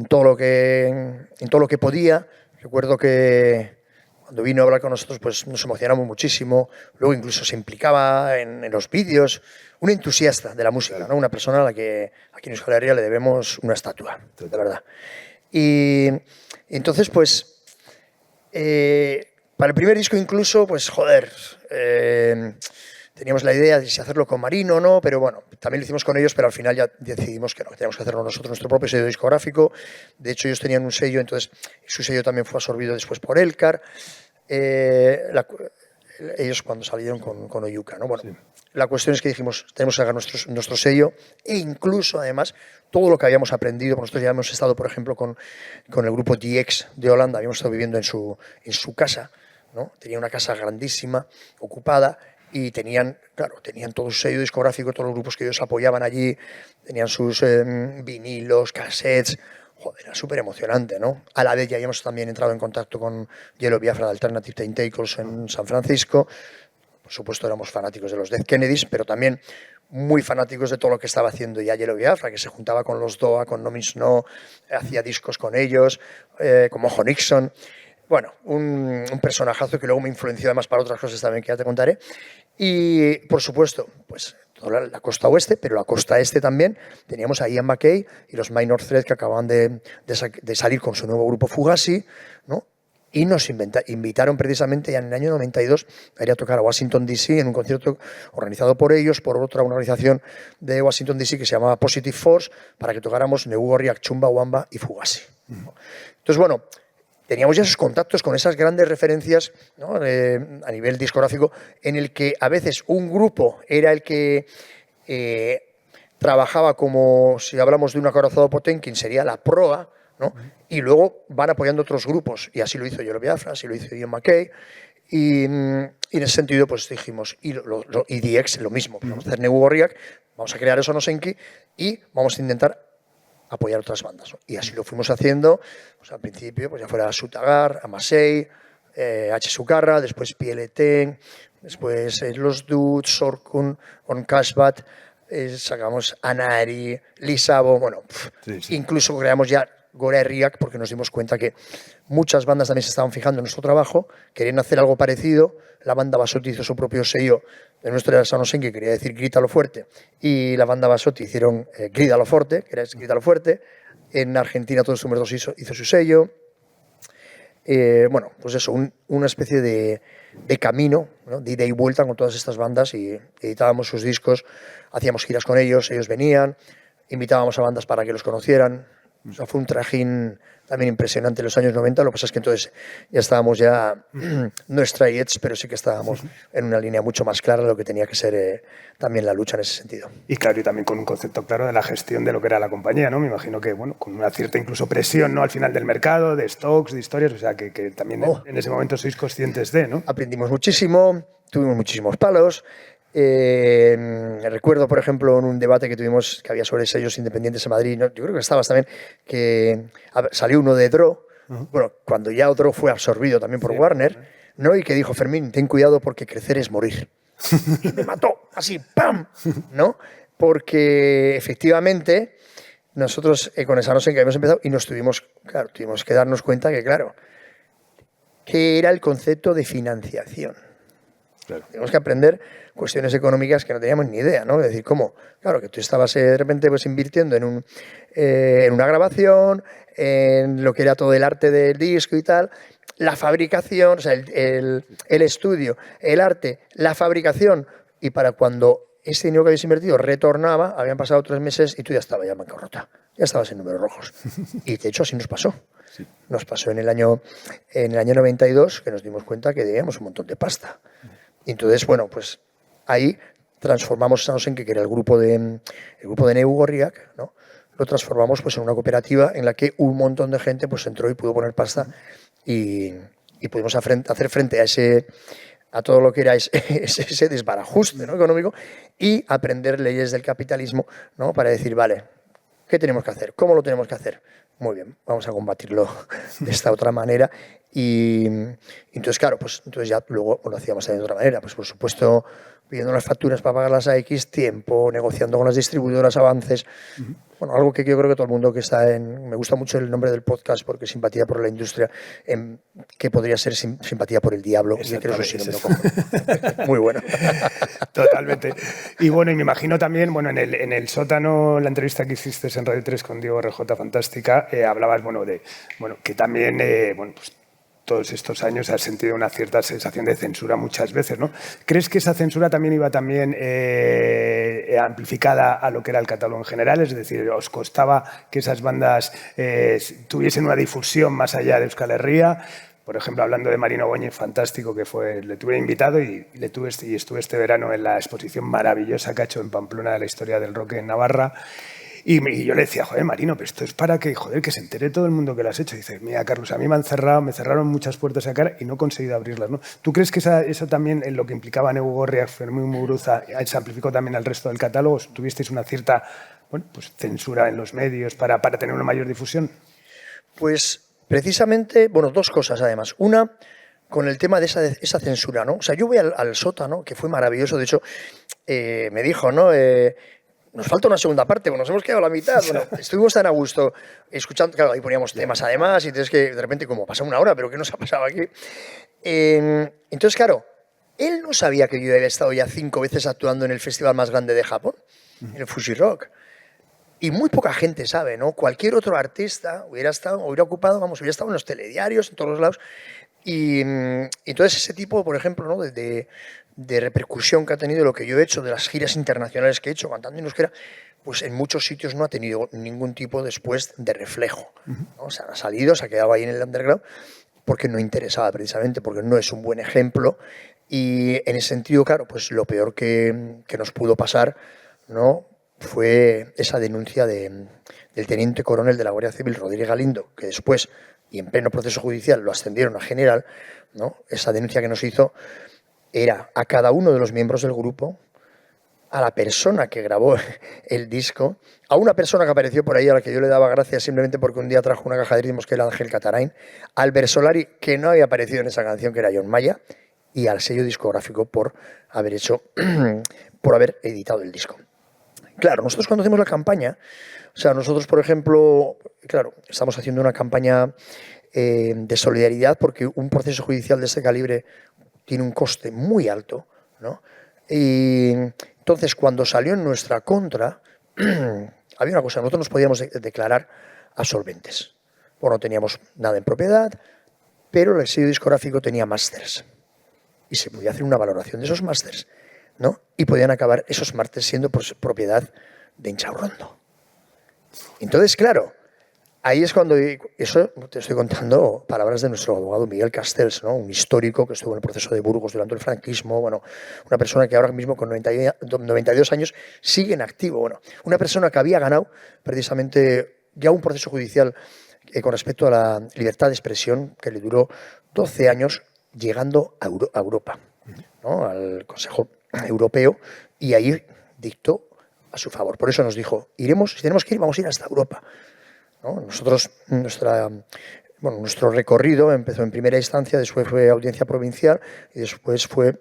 todo lo que podía. Recuerdo que cuando vino a hablar con nosotros, pues nos emocionamos muchísimo. Luego incluso se implicaba en los vídeos. Un entusiasta de la música, ¿no? Una persona a la que aquí en Euskal Herria le debemos una estatua, de verdad. Y entonces, pues, para el primer disco incluso, pues, joder, teníamos la idea de si hacerlo con Marino o no, pero bueno, también lo hicimos con ellos, pero al final ya decidimos que no, que teníamos que hacerlo nosotros, nuestro propio sello discográfico. De hecho, ellos tenían un sello, entonces su sello también fue absorbido después por Elcar. Ellos cuando salieron con Oyuka, ¿no? Bueno, sí. La cuestión es que dijimos, tenemos que sacar nuestro sello e incluso, además, todo lo que habíamos aprendido, nosotros ya hemos estado, por ejemplo, con el grupo DX de Holanda, habíamos estado viviendo en su casa, ¿no? Tenía una casa grandísima, ocupada, y tenían todo su sello discográfico, todos los grupos que ellos apoyaban allí, tenían sus vinilos, cassettes. Joder, era súper emocionante, ¿no? A la vez ya habíamos también entrado en contacto con Yellow Biafra de Alternative Tentacles en San Francisco. Por supuesto éramos fanáticos de los Dead Kennedys, pero también muy fanáticos de todo lo que estaba haciendo ya Yellow Biafra, que se juntaba con los Doa, con No Means No, hacía discos con ellos, como Mojo Nixon. Bueno, un personajazo que luego me influenció además para otras cosas también que ya te contaré. Y, por supuesto, pues toda la costa oeste, pero la costa este también, teníamos a Ian MacKaye y los Minor Threat que acababan de salir con su nuevo grupo Fugazi, ¿no? Y nos invitaron precisamente ya en el año 92 a ir a tocar a Washington, D.C. en un concierto organizado por ellos, por una organización de Washington, D.C. que se llamaba Positive Force, para que tocáramos Negu Gorriak, Chumba Wamba y Fugazi. Entonces, bueno, teníamos ya esos contactos con esas grandes referencias, ¿no? A nivel discográfico, en el que a veces un grupo era el que trabajaba como, si hablamos de un acorazado Potemkin, sería la proa, ¿no? Y luego van apoyando otros grupos, y así lo hizo Yellow Biafra, así lo hizo Ian MacKaye, y en ese sentido pues dijimos, y DX lo mismo, vamos a hacer Negu Gorriak, vamos a crear Sonosenki y vamos a intentar apoyar otras bandas, ¿no? Y así lo fuimos haciendo, pues al principio pues ya fuera Sutagar, Amasei, H. Sukarra, después PLT, después Los Dudes, Sorkun, On Cashbat, sacamos Anari, Lisabo, bueno, sí. Incluso creamos ya Gorriak porque nos dimos cuenta que muchas bandas también se estaban fijando en nuestro trabajo, querían hacer algo parecido. La banda Basotti hizo su propio sello de nuestro Sonosenki, que quería decir Grítalo Fuerte, y la banda Basotti hicieron Grítalo Forte, que era Grítalo Fuerte. En Argentina Todos Números 2 hizo su sello. bueno, pues eso, una especie de camino, ¿no? De ida y vuelta con todas estas bandas, y editábamos sus discos, hacíamos giras con ellos venían, invitábamos a bandas para que los conocieran. O sea, fue un trajín también impresionante en los años 90. Lo que pasa es que entonces ya estábamos no extraídos, pero sí que estábamos en una línea mucho más clara de lo que tenía que ser también la lucha en ese sentido. Y claro, y también con un concepto claro de la gestión de lo que era la compañía, ¿no? Me imagino que, bueno, con una cierta incluso presión, ¿no? Al final del mercado, de stocks, de historias, o sea, que también en ese momento sois conscientes de, ¿no? Aprendimos muchísimo, tuvimos muchísimos palos. Recuerdo, por ejemplo, en un debate que tuvimos que había sobre sellos independientes en Madrid, ¿no? Yo creo que estabas también, que salió uno de Dro, bueno, cuando ya Dro fue absorbido también por Warner, ¿no? Y que dijo: Fermín, ten cuidado porque crecer es morir. Y me mató, así, ¡pam! ¿No? Porque efectivamente nosotros con esa noción que habíamos empezado y tuvimos que darnos cuenta que, claro, ¿qué era el concepto de financiación? Claro. Tenemos que aprender cuestiones económicas que no teníamos ni idea, ¿no? Es decir, ¿cómo? Claro, que tú estabas de repente pues invirtiendo en una grabación, en lo que era todo el arte del disco y tal, la fabricación, o sea, el estudio, el arte, la fabricación, y para cuando ese dinero que habías invertido retornaba, habían pasado 3 meses y tú ya estabas ya en bancarrota, ya estabas en números rojos. Y de hecho así nos pasó. Sí. Nos pasó en el año 92, que nos dimos cuenta que debíamos un montón de pasta. Y entonces, bueno, pues ahí transformamos Sanosen, que era el grupo de Neu Gorriak, ¿no? Lo transformamos pues en una cooperativa en la que un montón de gente pues entró y pudo poner pasta y pudimos hacer frente a todo lo que era ese desbarajuste, ¿no? Económico, y aprender leyes del capitalismo, ¿no? Para decir, vale, ¿qué tenemos que hacer? ¿Cómo lo tenemos que hacer? Muy bien, vamos a combatirlo de esta otra manera. Y entonces, claro, pues entonces ya luego lo hacíamos de otra manera. Pues por supuesto, pidiendo las facturas para pagarlas a X tiempo, negociando con las distribuidoras avances. Bueno, algo que yo creo que todo el mundo que está me gusta mucho el nombre del podcast porque simpatía por la industria, que podría ser simpatía por el diablo. Yo creo que eso sí no me lo cojo. Muy bueno. Totalmente. Y bueno, y me imagino también, bueno, en el sótano, la entrevista que hiciste en Radio 3 con Diego RJ, fantástica, hablabas, bueno, que también, bueno, pues todos estos años has sentido una cierta sensación de censura muchas veces, ¿no? ¿Crees que esa censura también iba amplificada a lo que era el catálogo en general? Es decir, ¿os costaba que esas bandas tuviesen una difusión más allá de Euskal Herria? Por ejemplo, hablando de Marino Góñez, fantástico, que le tuve invitado y estuve este verano en la exposición maravillosa que ha hecho en Pamplona de la historia del rock en Navarra. Y yo le decía, joder, Marino, pero esto es para que se entere todo el mundo que lo has hecho. Y dice, mira, Carlos, a mí me cerraron muchas puertas a cara y no he conseguido abrirlas, ¿no? ¿Tú crees que eso también, en lo que implicaba Neu Gorriak, Fermín Muguruza, se amplificó también al resto del catálogo? ¿Tuvisteis una cierta, bueno, pues censura en los medios para tener una mayor difusión? Pues precisamente, bueno, 2 cosas además. Una, con el tema de esa censura, ¿no? O sea, yo voy al sótano, que fue maravilloso. De hecho, me dijo, ¿no? Nos falta una segunda parte, bueno, nos hemos quedado a la mitad. Bueno, estuvimos tan a gusto escuchando, claro, ahí poníamos temas además, y entonces que de repente, como pasa 1 hora, pero ¿qué nos ha pasado aquí? Entonces, claro, él no sabía que yo había estado ya 5 veces actuando en el festival más grande de Japón, en el Fuji Rock. Y muy poca gente sabe, ¿no? Cualquier otro artista hubiera ocupado, hubiera estado en los telediarios, en todos los lados. Y entonces ese tipo, por ejemplo, ¿no? de repercusión que ha tenido lo que yo he hecho, de las giras internacionales que he hecho cantando en euskera, pues en muchos sitios no ha tenido ningún tipo después de reflejo, ¿no? O sea, ha salido, se ha quedado ahí en el underground porque no interesaba precisamente, porque no es un buen ejemplo. Y en ese sentido, claro, pues lo peor que nos pudo pasar, ¿no? Fue esa denuncia del teniente coronel de la Guardia Civil, Rodríguez Galindo, que después, y en pleno proceso judicial, lo ascendieron a general, ¿no? Esa denuncia que nos hizo era a cada uno de los miembros del grupo, a la persona que grabó el disco, a una persona que apareció por ahí a la que yo le daba gracias simplemente porque un día trajo una caja de ritmos que era Ángel Catarain, al Versolari, que no había aparecido en esa canción, que era John Maya, y al sello discográfico por haber editado el disco. Claro, nosotros cuando hacemos la campaña, o sea, nosotros, por ejemplo, claro, estamos haciendo una campaña de solidaridad porque un proceso judicial de este calibre tiene un coste muy alto, ¿no? Y entonces, cuando salió en nuestra contra, había una cosa, nosotros nos podíamos declarar absolventes. Bueno, no teníamos nada en propiedad, pero el sello discográfico tenía másters y se podía hacer una valoración de esos másters, ¿no? Y podían acabar esos másters siendo propiedad de Inchaurrondo. Entonces, claro, ahí es cuando, eso te estoy contando palabras de nuestro abogado Miguel Castells, ¿no? Un histórico que estuvo en el proceso de Burgos durante el franquismo, bueno, una persona que ahora mismo con 92 años sigue en activo, bueno, una persona que había ganado precisamente ya un proceso judicial con respecto a la libertad de expresión que le duró 12 años llegando a Europa, ¿no? Al Consejo Europeo, y ahí dictó a su favor. Por eso nos dijo, si tenemos que ir, vamos a ir hasta Europa, ¿no? Nosotros, nuestro recorrido empezó en primera instancia, después fue audiencia provincial y después fue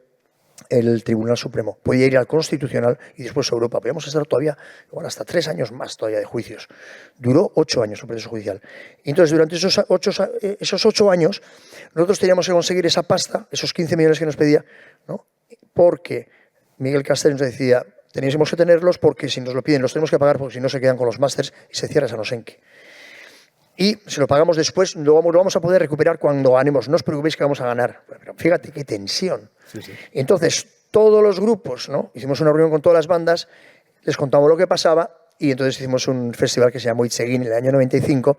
el Tribunal Supremo. Podía ir al Constitucional y después a Europa. Podíamos estar todavía, bueno, hasta 3 años más todavía de juicios. Duró 8 años el proceso judicial. Y entonces, durante esos 8 años, nosotros teníamos que conseguir esa pasta, esos 15 millones que nos pedía, ¿no? Porque Miguel Castells nos decía, teníamos que tenerlos porque si nos lo piden los tenemos que pagar porque si no se quedan con los másters y se cierra Sanosenki. Y si lo pagamos después, lo vamos a poder recuperar cuando ganemos. No os preocupéis que vamos a ganar. Pero fíjate qué tensión. Sí. Entonces, todos los grupos, ¿no? Hicimos una reunión con todas las bandas, les contamos lo que pasaba y entonces hicimos un festival que se llamó Itzeguin en el año 95,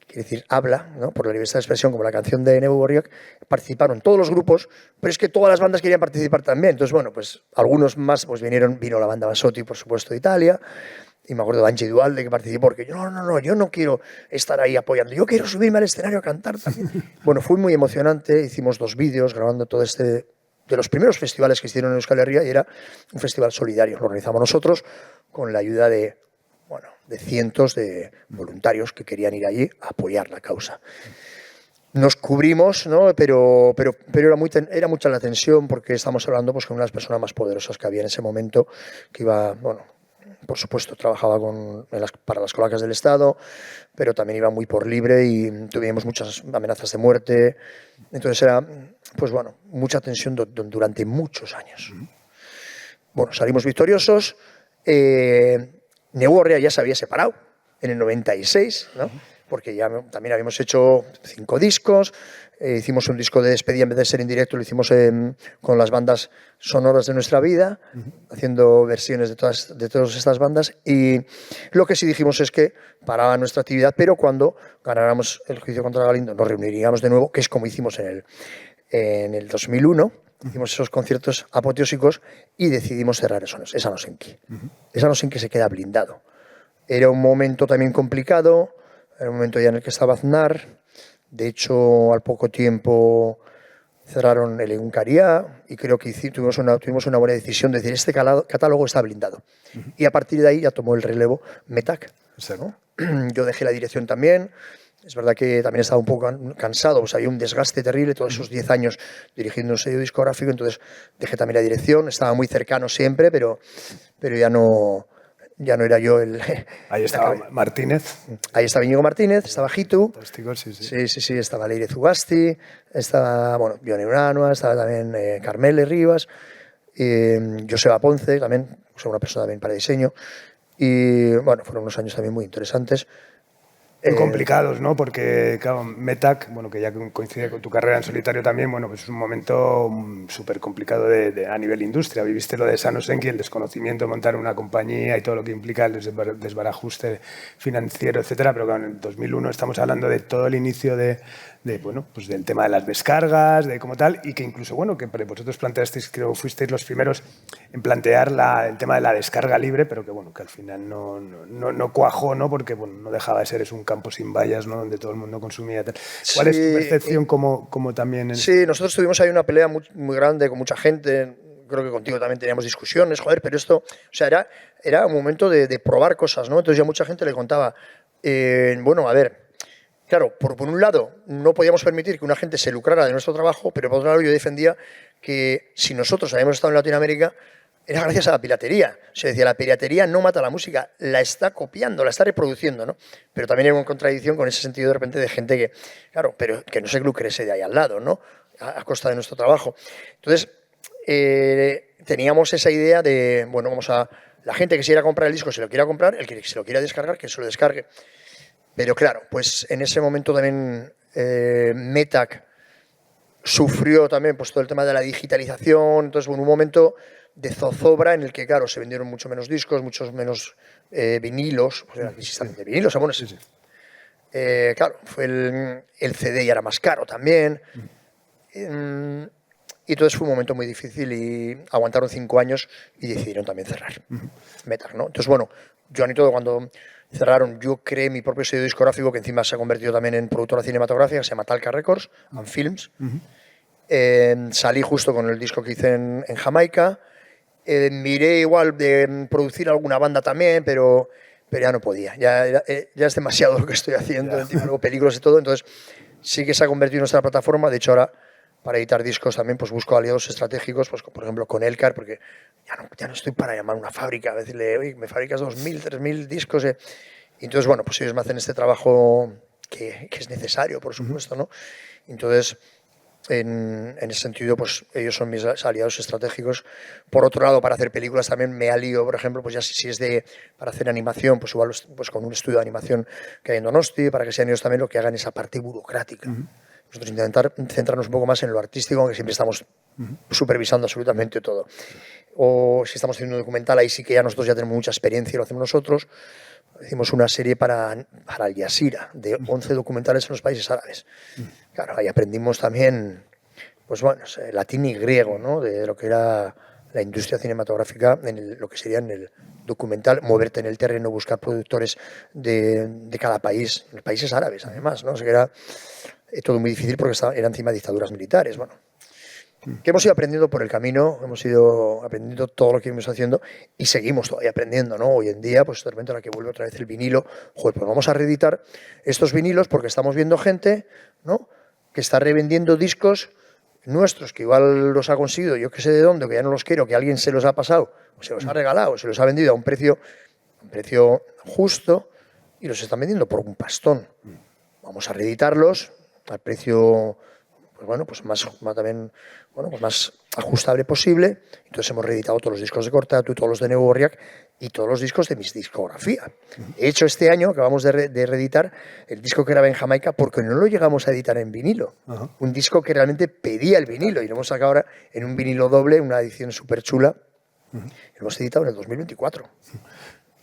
quiere decir, habla, ¿no? Por la libertad de expresión, como la canción de Neu Gorriak. Participaron todos los grupos, pero es que todas las bandas querían participar también. Entonces, bueno, pues algunos más pues vino la banda Basotti, por supuesto, de Italia. Y me acuerdo de Angie Dualde que participó, porque yo no quiero estar ahí apoyando, yo quiero subirme al escenario a cantar también. Bueno, fue muy emocionante, hicimos 2 vídeos grabando todo de los primeros festivales que hicieron en Euskal Herria, y era un festival solidario, lo organizamos nosotros con la ayuda de cientos de voluntarios que querían ir allí a apoyar la causa. Nos cubrimos, ¿no? Pero era mucha la tensión porque estamos hablando pues, con una de las personas más poderosas que había en ese momento, que iba, por supuesto, trabajaba para las cloacas del Estado, pero también iba muy por libre y tuvimos muchas amenazas de muerte. Entonces era, mucha tensión durante muchos años. Bueno, salimos victoriosos. Neu Gorriak ya se había separado en el 96, ¿no? Porque ya también habíamos hecho 5 discos. Hicimos un disco de despedida, en vez de ser en directo, lo hicimos con las bandas sonoras de nuestra vida, haciendo versiones de todas estas bandas. Y lo que sí dijimos es que paraba nuestra actividad, pero cuando ganáramos el juicio contra Galindo nos reuniríamos de nuevo, que es como hicimos en el 2001. Hicimos esos conciertos apoteósicos y decidimos cerrar Sanosenki. Sanosenki se queda blindado. Era un momento también complicado, era un momento ya en el que estaba Aznar. De hecho, al poco tiempo cerraron el Egunkaria y creo que tuvimos una buena decisión de decir, este catálogo está blindado. Y a partir de ahí ya tomó el relevo Metak, ¿no? Yo dejé la dirección también. Es verdad que también estaba un poco cansado, pues había un desgaste terrible todos esos 10 años dirigiendo un sello discográfico, entonces dejé también la dirección. Estaba muy cercano siempre, pero ya no era yo el... Ahí estaba Martínez. Ahí estaba Íñigo Martínez, estaba Jitu. Sí. Estaba Leire Zugasti, estaba, Bione Uranoa, estaba también Carmele Rivas, Joseba Ponce, también, una persona también para diseño. Y, fueron unos años también muy interesantes. Muy complicados, ¿no? Porque, claro, Metak, que ya coincide con tu carrera en solitario también, pues es un momento súper complicado a nivel industria. Viviste lo de Sanosenki, el desconocimiento de montar una compañía y todo lo que implica el desbarajuste financiero, etcétera. Pero claro, en el 2001 estamos hablando de todo el inicio del tema de las descargas, de como tal, y que incluso, que vosotros planteasteis, creo que fuisteis los primeros en plantear el tema de la descarga libre, pero que al final no cuajó, ¿no? Porque, no dejaba de ser, es un campo sin vallas, ¿no? Donde todo el mundo consumía. ¿Cuál es tu percepción como también? Sí, nosotros tuvimos ahí una pelea muy grande con mucha gente. Creo que contigo también teníamos discusiones, pero esto, era un momento de probar cosas, ¿no? Entonces ya mucha gente le contaba, a ver, claro, por un lado no podíamos permitir que una gente se lucrara de nuestro trabajo, pero por otro lado yo defendía que si nosotros habíamos estado en Latinoamérica era gracias a la piratería. Se decía, la piratería no mata la música, la está copiando, la está reproduciendo, ¿no? Pero también hay una contradicción con ese sentido de repente de gente que, claro, pero que no se lucre ese de ahí al lado, ¿no? A costa de nuestro trabajo. Entonces, teníamos esa idea de, la gente que se quiera comprar el disco se lo quiera comprar, el que se lo quiera descargar, que se lo descargue. Pero claro, pues en ese momento también Metak sufrió también pues todo el tema de la digitalización. Entonces, bueno, un momento de zozobra en el que, claro, se vendieron mucho menos discos, muchos menos vinilos, pues era la crisis también de vinilos, bueno, sí. Claro, fue el CD ya era más caro también. Y entonces fue un momento muy difícil y aguantaron 5 años y decidieron también cerrar Metal, ¿no? Entonces, bueno, Joan y todo, cuando cerraron, yo creé mi propio sello discográfico, que encima se ha convertido también en productora cinematográfica, se llama Talca Records and Films. Salí justo con el disco que hice en Jamaica. Miré igual de producir alguna banda también, pero ya no podía. Ya es demasiado lo que estoy haciendo, luego películas y todo. Entonces sí que se ha convertido en nuestra plataforma. De hecho, ahora para editar discos también pues busco aliados estratégicos, pues por ejemplo con Elcar, porque ya no estoy para llamar a una fábrica, a decirle, oye, me fabricas 2.000, 3.000 discos. Y entonces, bueno, pues ellos me hacen este trabajo que es necesario, por supuesto, ¿no? Entonces, en ese sentido, pues ellos son mis aliados estratégicos. Por otro lado, para hacer películas también me alío, por ejemplo, pues ya si es para hacer animación, pues igual pues con un estudio de animación que hay en Donosti, para que sean ellos también lo que hagan esa parte burocrática. Nosotros intentar centrarnos un poco más en lo artístico, aunque siempre estamos supervisando absolutamente todo. O si estamos haciendo un documental, ahí sí que nosotros ya tenemos mucha experiencia y lo hacemos nosotros. Hicimos una serie para Al Jazeera de 11 documentales en los países árabes. Claro, ahí aprendimos también, pues bueno, latín y griego, ¿no? De lo que era la industria cinematográfica, lo que sería en el documental, moverte en el terreno, buscar productores de cada país, en los países árabes además, ¿no? O sea que era todo muy difícil porque eran encima dictaduras militares, bueno. Que hemos ido aprendiendo por el camino, hemos ido aprendiendo todo lo que íbamos haciendo y seguimos todavía aprendiendo, ¿no? Hoy en día, pues de repente ahora que vuelve otra vez el vinilo, joder, pues vamos a reeditar estos vinilos porque estamos viendo gente, ¿no?, que está revendiendo discos nuestros, que igual los ha conseguido, yo que sé de dónde, que ya no los quiero, que alguien se los ha pasado, o se los ha regalado, o se los ha vendido a un precio justo y los están vendiendo por un pastón. Vamos a reeditarlos al precio, pues bueno, pues más también, bueno, pues más ajustable posible. Entonces hemos reeditado todos los discos de Cortatu, todos los de Neu Gorriak y todos los discos de mis discografía. De hecho, este año acabamos de reeditar el disco que grabé en Jamaica porque no lo llegamos a editar en vinilo. Un disco que realmente pedía el vinilo y lo hemos sacado ahora en un vinilo doble, una edición súper chula. Lo hemos editado en el 2024.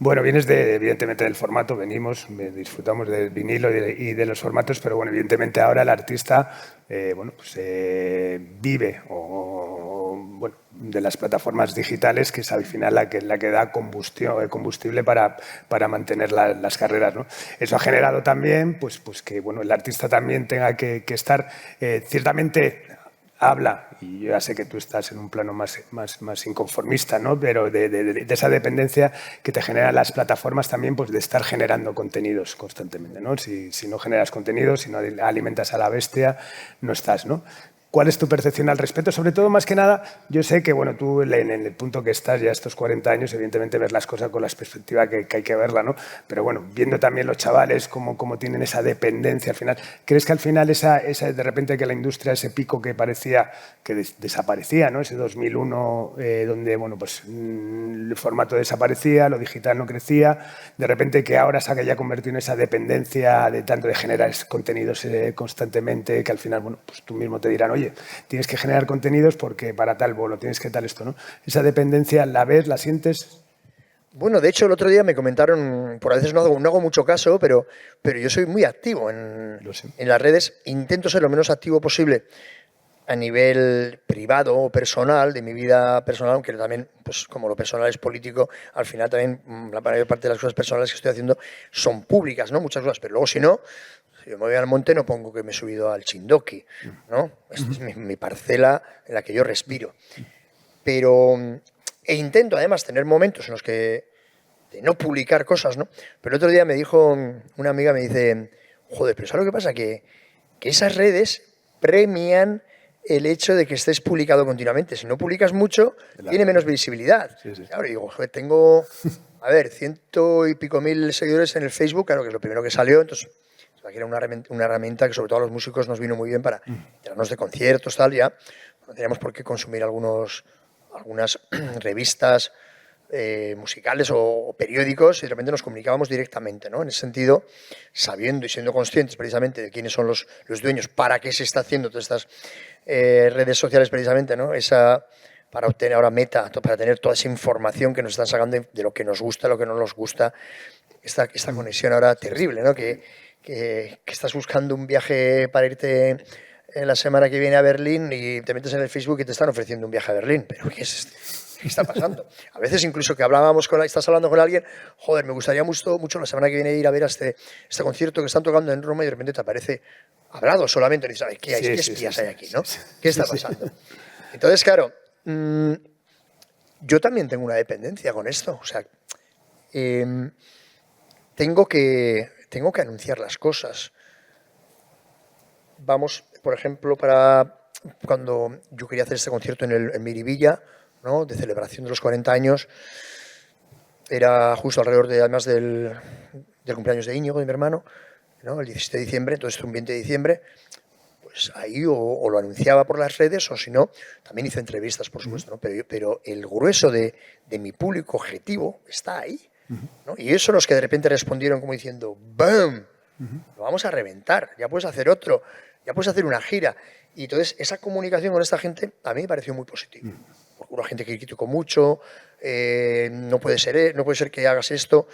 Bueno, vienes evidentemente del formato, disfrutamos del vinilo y de los formatos, pero bueno, evidentemente ahora el artista vive bueno, de las plataformas digitales, que es al final la que da combustible para mantener las carreras, ¿no? Eso ha generado también pues que bueno, el artista también tenga que estar ciertamente... Habla, y yo ya sé que tú estás en un plano más inconformista, ¿no? Pero de esa dependencia que te generan las plataformas también, pues de estar generando contenidos constantemente, ¿no? Si no generas contenidos, si no alimentas a la bestia, no estás, ¿no? ¿Cuál es tu percepción al respecto? Sobre todo, más que nada, yo sé que bueno, tú en el punto que estás ya estos 40 años, evidentemente ves las cosas con la perspectiva que hay que verla, ¿no? Pero bueno, viendo también los chavales cómo tienen esa dependencia al final, ¿crees que al final esa de repente que la industria, ese pico que parecía que desaparecía, ¿no? Ese 2001 donde bueno, pues el formato desaparecía, lo digital no crecía, de repente que ahora se haya convertido en esa dependencia de tanto de generar contenidos constantemente, que al final, bueno, pues tú mismo te dirán, oye, tienes que generar contenidos porque para tal bolo, tienes que tal esto, ¿no? Esa dependencia, ¿la ves, la sientes? Bueno, de hecho, el otro día me comentaron, por a veces no hago mucho caso, pero yo soy muy activo en las redes. Intento ser lo menos activo posible a nivel privado o personal, de mi vida personal, aunque también, pues como lo personal es político, al final también la mayor parte de las cosas personales que estoy haciendo son públicas, ¿no? Muchas cosas, pero luego si no... Si yo me voy al monte no pongo que me he subido al Chindoki, ¿no? Esta es mi parcela en la que yo respiro. Pero, e intento además tener momentos en los que de no publicar cosas, ¿no? Pero el otro día me dijo una amiga, me dice, joder, pero ¿sabes lo que pasa? Que esas redes premian el hecho de que estés publicado continuamente. Si no publicas mucho, tiene menos visibilidad. Sí. Claro, digo, joder, tengo, 100 y pico mil seguidores en el Facebook, claro, que es lo primero que salió, entonces... que era una herramienta que sobre todo a los músicos nos vino muy bien para enterarnos de conciertos, tal, ya no teníamos por qué consumir algunas revistas musicales o periódicos y de repente nos comunicábamos directamente, ¿no? En ese sentido, sabiendo y siendo conscientes precisamente de quiénes son los dueños, para qué se está haciendo todas estas redes sociales precisamente, ¿no? Para obtener ahora para tener toda esa información que nos están sacando de lo que nos gusta, lo que no nos gusta, esta conexión ahora terrible, ¿no? Que estás buscando un viaje para irte la semana que viene a Berlín y te metes en el Facebook y te están ofreciendo un viaje a Berlín. ¿Pero qué está pasando? A veces incluso que estás hablando con alguien, joder, me gustaría mucho la semana que viene ir a ver a este concierto que están tocando en Roma y de repente te aparece hablado solamente y dices, ¿qué espías hay aquí, no? ¿Qué está pasando? Entonces, claro, yo también tengo una dependencia con esto. O sea, tengo que anunciar las cosas. Vamos, por ejemplo, cuando yo quería hacer este concierto en Miribilla, ¿no? De celebración de los 40 años, era justo alrededor además del cumpleaños de Íñigo, de mi hermano, ¿no? El 17 de diciembre, entonces un 20 de diciembre, pues ahí o lo anunciaba por las redes o si no, también hice entrevistas, por supuesto, ¿no? Pero el grueso de mi público objetivo está ahí, ¿no? Y eso los que de repente respondieron como diciendo, ¡bam! Lo vamos a reventar, ya puedes hacer otro, ya puedes hacer una gira. Y entonces esa comunicación con esta gente a mí me pareció muy positiva. Una gente que criticó mucho, no puede ser que hagas esto,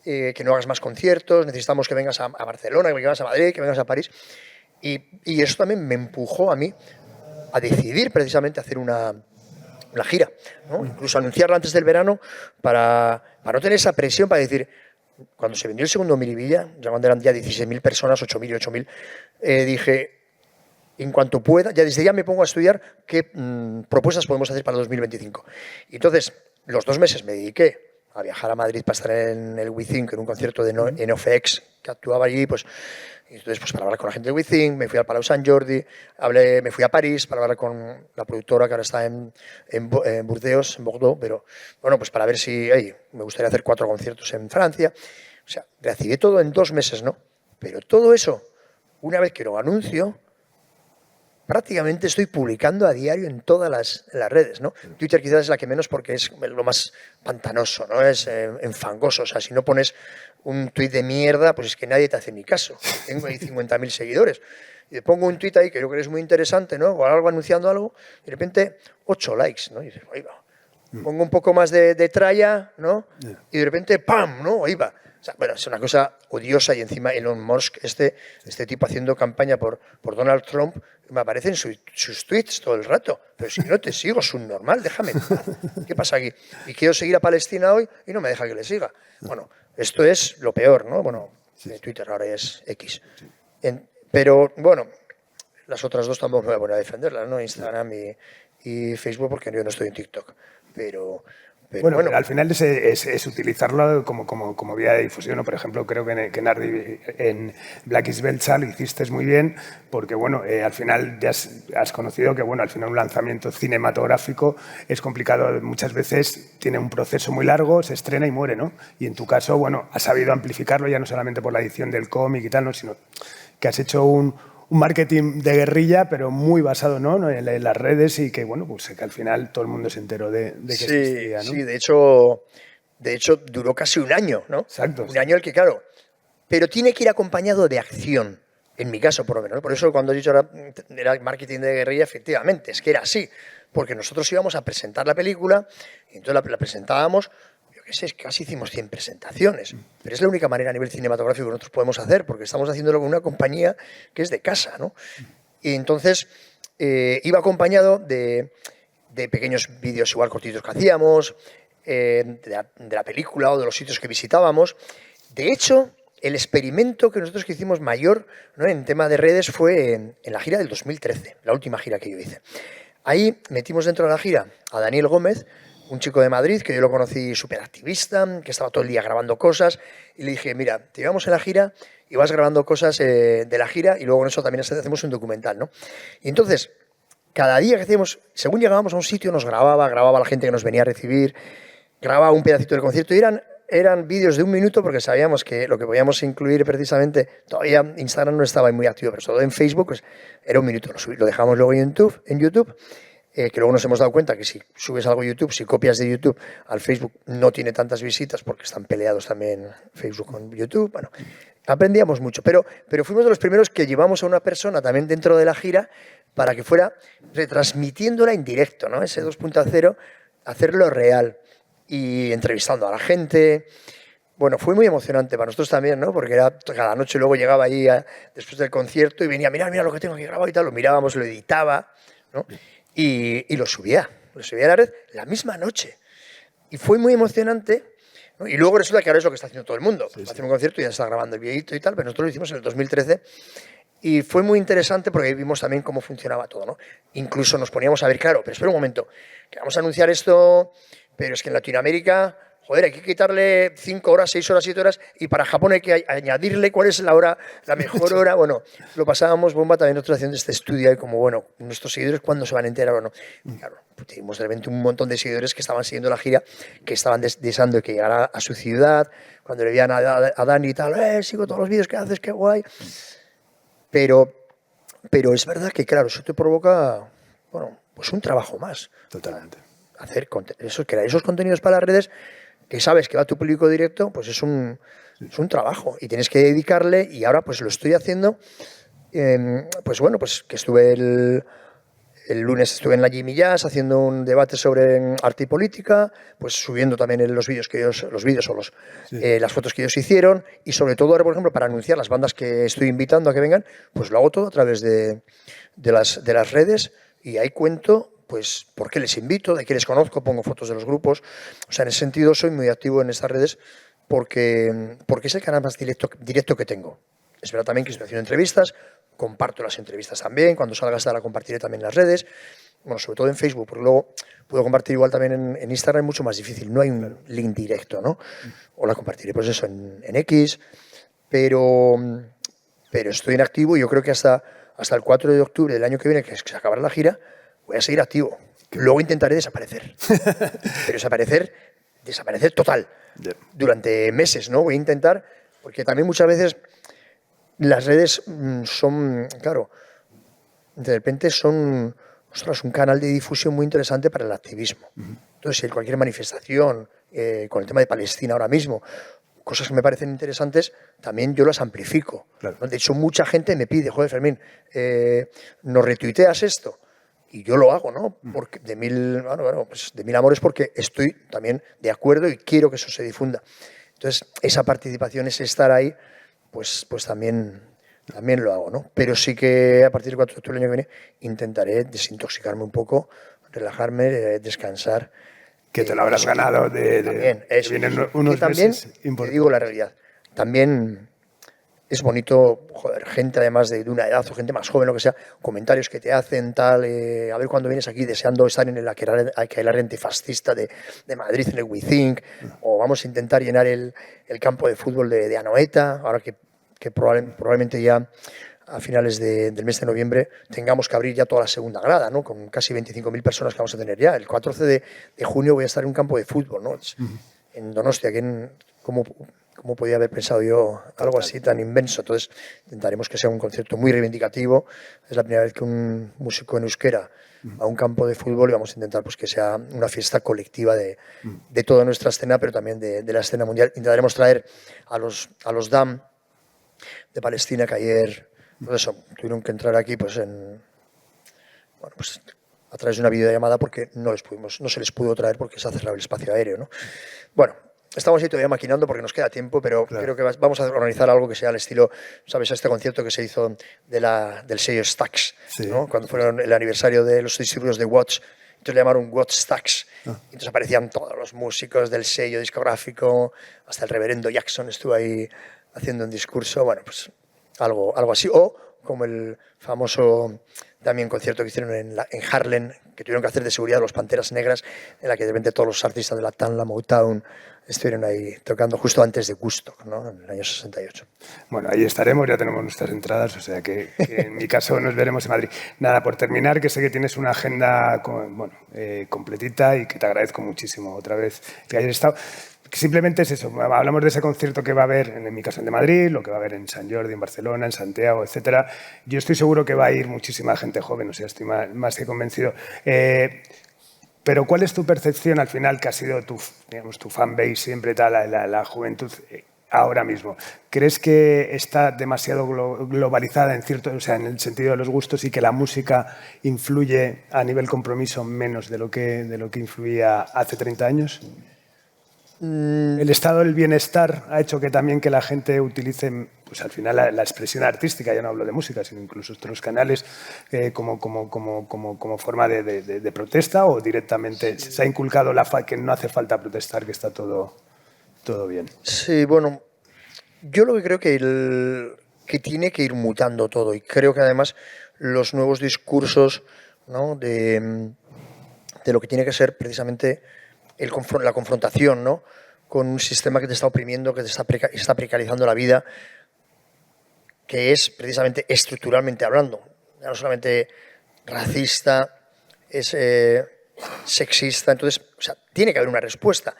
que no hagas más conciertos, necesitamos que vengas a Barcelona, que vengas a Madrid, que vengas a París. Y eso también me empujó a mí a decidir precisamente hacer una gira, ¿no? Incluso anunciarla antes del verano para no tener esa presión, para decir, cuando se vendió el segundo Miribilla, ya cuando eran ya 16.000 personas, 8.000 y 8.000, dije, en cuanto pueda, ya desde ya me pongo a estudiar qué propuestas podemos hacer para el 2025. Y entonces, los 2 meses me dediqué a viajar a Madrid para estar en el WeThink, en un concierto de NoFX que actuaba allí, pues. Y entonces, pues para hablar con la gente de WeThink, me fui al Palau Sant Jordi, me fui a París para hablar con la productora que ahora está en Burdeos, en Bordeaux, pero bueno, pues para ver si me gustaría hacer 4 conciertos en Francia. O sea, recibí todo en 2 meses, ¿no? Pero todo eso, una vez que lo anuncio, prácticamente estoy publicando a diario en todas las redes, ¿no? Twitter quizás es la que menos porque es lo más pantanoso, ¿no? Es enfangoso. O sea, si no pones un tuit de mierda, pues es que nadie te hace ni caso. Tengo ahí 50.000 seguidores. Y te pongo un tuit ahí que yo creo que es muy interesante, ¿no? O algo anunciando algo, y de repente 8 likes, ¿no? Y dices, ahí va. Pongo un poco más de tralla, ¿no? Y de repente, ¡pam!, ¿no? Ahí va. O sea, bueno, es una cosa odiosa y encima Elon Musk, este tipo haciendo campaña por Donald Trump, me aparecen sus tweets todo el rato. Pero si no te sigo, es un normal, déjame en paz. ¿Qué pasa aquí? Y quiero seguir a Palestina hoy y no me deja que le siga. Bueno, esto es lo peor, ¿no? Bueno, Twitter ahora es X. Pero, bueno, las otras dos tampoco me voy a poner a defenderlas, ¿no? Instagram y Facebook, porque yo no estoy en TikTok. Pero bueno, al final es utilizarlo como vía de difusión, ¿no? Por ejemplo, creo que en Black is Belcha lo hiciste muy bien, porque bueno, al final ya has conocido que bueno, al final un lanzamiento cinematográfico es complicado, muchas veces tiene un proceso muy largo, se estrena y muere, ¿no? Y en tu caso, bueno, has sabido amplificarlo ya no solamente por la edición del cómic y tal, ¿no? Sino que has hecho un marketing de guerrilla, pero muy basado, ¿no? en las redes y que, bueno, pues que al final todo el mundo se enteró de que existía, ¿no? Sí, de hecho duró casi un año, ¿no? Exacto. Un año el que, claro, pero tiene que ir acompañado de acción, en mi caso por lo menos, ¿no? Por eso cuando he dicho era marketing de guerrilla, efectivamente, es que era así, porque nosotros íbamos a presentar la película y entonces la presentábamos. Casi hicimos 100 presentaciones, pero es la única manera a nivel cinematográfico que nosotros podemos hacer, porque estamos haciéndolo con una compañía que es de casa, ¿no? Y entonces iba acompañado de pequeños vídeos igual cortitos que hacíamos, de la película o de los sitios que visitábamos. De hecho, el experimento que nosotros hicimos mayor, ¿no? En tema de redes fue en la gira del 2013, la última gira que yo hice. Ahí metimos dentro de la gira a Daniel Gómez, un chico de Madrid que yo lo conocí súper activista, que estaba todo el día grabando cosas, y le dije, mira, te llevamos en la gira y vas grabando cosas de la gira y luego con eso también hacemos un documental, ¿no? Y entonces, cada día que hacíamos, según llegábamos a un sitio, nos grababa a la gente que nos venía a recibir, grababa un pedacito del concierto y eran vídeos de 1 minuto porque sabíamos que lo que podíamos incluir precisamente, todavía Instagram no estaba muy activo, pero todo en Facebook, pues era 1 minuto, lo dejábamos luego en YouTube. que luego nos hemos dado cuenta que si subes algo a YouTube, si copias de YouTube al Facebook, no tiene tantas visitas porque están peleados también Facebook con YouTube. Bueno, aprendíamos mucho, pero fuimos de los primeros que llevamos a una persona también dentro de la gira para que fuera retransmitiéndola en directo, ¿no? Ese 2.0, hacerlo real y entrevistando a la gente. Bueno, fue muy emocionante para nosotros también, ¿no? Porque era cada noche, luego llegaba ahí después del concierto y venía, mira lo que tengo aquí grabado y tal, lo mirábamos, lo editaba, ¿no? Y lo subía a la red la misma noche. Y fue muy emocionante, ¿no? Y luego resulta que ahora es lo que está haciendo todo el mundo. Hace un concierto y ya está grabando el videíto y tal, pero nosotros lo hicimos en el 2013 y fue muy interesante porque ahí vimos también cómo funcionaba todo, ¿no? Incluso nos poníamos a ver, claro, pero espera un momento, que vamos a anunciar esto, pero es que en Latinoamérica, joder, hay que quitarle 5 horas, 6 horas, 7 horas, y para Japón hay que añadirle cuál es la hora, la mejor hora. Bueno, lo pasábamos bomba también nosotros haciendo este estudio y como, bueno, nuestros seguidores cuándo se van a enterar o no. Y claro, tuvimos de repente un montón de seguidores que estaban siguiendo la gira, que estaban deseando que llegara a su ciudad, cuando le veían a Dani y tal, sigo todos los vídeos que haces, qué guay. Pero es verdad que, claro, eso te provoca, bueno, pues un trabajo más. Totalmente. Crear esos contenidos para las redes que sabes que va a tu público directo, pues es un trabajo y tienes que dedicarle, y ahora pues lo estoy haciendo. Pues bueno, pues que estuve el lunes estuve en la Jimmy Jazz haciendo un debate sobre arte y política, pues subiendo también los vídeos las fotos que ellos hicieron, y sobre todo ahora, por ejemplo, para anunciar las bandas que estoy invitando a que vengan, pues lo hago todo a través de las redes, y ahí cuento pues por qué les invito, de qué les conozco, pongo fotos de los grupos. O sea, en ese sentido soy muy activo en estas redes porque es el canal más directo que tengo. Es verdad también que estoy haciendo entrevistas, comparto las entrevistas también, cuando salga esta la compartiré también en las redes, bueno, sobre todo en Facebook, porque luego puedo compartir igual también en Instagram, es mucho más difícil, no hay un link directo, ¿no? O la compartiré pues eso en X, pero estoy en activo y yo creo que hasta el 4 de octubre del año que viene, que se acabará la gira, voy a seguir activo. Luego intentaré desaparecer. Pero desaparecer total. Durante meses, ¿no? Voy a intentar, porque también muchas veces las redes son, claro, de repente son, ostras, un canal de difusión muy interesante para el activismo. Entonces, si hay cualquier manifestación, con el tema de Palestina ahora mismo, cosas que me parecen interesantes, también yo las amplifico. Claro. De hecho, mucha gente me pide, joder, Fermín, ¿nos retuiteas esto? Y yo lo hago, ¿no? Porque de mil amores, porque estoy también de acuerdo y quiero que eso se difunda. Entonces, esa participación, ese estar ahí, pues también lo hago, ¿no? Pero sí que a partir del 4 de octubre del año que viene intentaré desintoxicarme un poco, relajarme, descansar. Que te lo habrás ganado También, eso. Vienen unos y también, meses importantes. te digo la realidad, también es bonito, joder, gente además de una edad o gente más joven, lo que sea, comentarios que te hacen, tal, a ver cuando vienes aquí deseando estar en el aquelarre antifascista de Madrid, en el WeThink, o vamos a intentar llenar el campo de fútbol de Anoeta, ahora que probablemente ya a finales del mes de noviembre tengamos que abrir ya toda la segunda grada, ¿no? Con casi 25.000 personas que vamos a tener ya. El 14 de junio voy a estar en un campo de fútbol, ¿no? En Donostia, ¿cómo podía haber pensado yo algo así tan inmenso? Entonces intentaremos que sea un concierto muy reivindicativo. Es la primera vez que un músico en euskera va a un campo de fútbol, y vamos a intentar pues que sea una fiesta colectiva de toda nuestra escena, pero también de la escena mundial. Intentaremos traer a los DAM de Palestina, que ayer pues eso, tuvieron que entrar aquí pues a través de una videollamada, porque no se les pudo traer porque se ha cerrado el espacio aéreo, ¿no? Bueno, estamos ahí todavía maquinando porque nos queda tiempo, pero creo que vamos a organizar algo que sea al estilo, ¿sabes? Este concierto que se hizo del sello Stax, ¿no? Cuando fueron el aniversario de los distribuidores de Watch, entonces le llamaron Watch Stax. Entonces aparecían todos los músicos del sello discográfico, hasta el reverendo Jackson estuvo ahí haciendo un discurso, bueno, pues algo así. O como el famoso también concierto que hicieron en Harlem, que tuvieron que hacer de seguridad los Panteras Negras, en la que de repente todos los artistas de la Tanla, Motown, estuvieron ahí tocando justo antes de Woodstock, ¿no? En el año 68. Bueno, ahí estaremos, ya tenemos nuestras entradas, o sea que en mi caso nos veremos en Madrid. Nada, por terminar, que sé que tienes una agenda completita, y que te agradezco muchísimo otra vez que hayas estado. simplemente es eso, hablamos de ese concierto que va a haber, en mi caso en de Madrid, lo que va a haber en Sant Jordi, en Barcelona, en Santiago, etcétera. Yo estoy seguro que va a ir muchísima gente joven, o sea, estoy más que convencido. Pero ¿cuál es tu percepción al final, que ha sido tu fanbase siempre, la juventud ahora mismo? ¿Crees que está demasiado globalizada en el sentido de los gustos, y que la música influye a nivel compromiso menos de lo que influía hace 30 años? El estado del bienestar ha hecho que también que la gente utilice, pues al final, la expresión artística, ya no hablo de música, sino incluso otros canales, como forma de protesta, o directamente se ha inculcado que no hace falta protestar, que está todo bien. Sí, bueno, yo lo que creo que tiene que ir mutando todo, y creo que además los nuevos discursos, ¿no?, de lo que tiene que ser precisamente la confrontación, ¿no?, con un sistema que te está oprimiendo, que te está precarizando la vida, que es precisamente estructuralmente hablando, ya no solamente racista, es sexista. Entonces, o sea, tiene que haber una respuesta.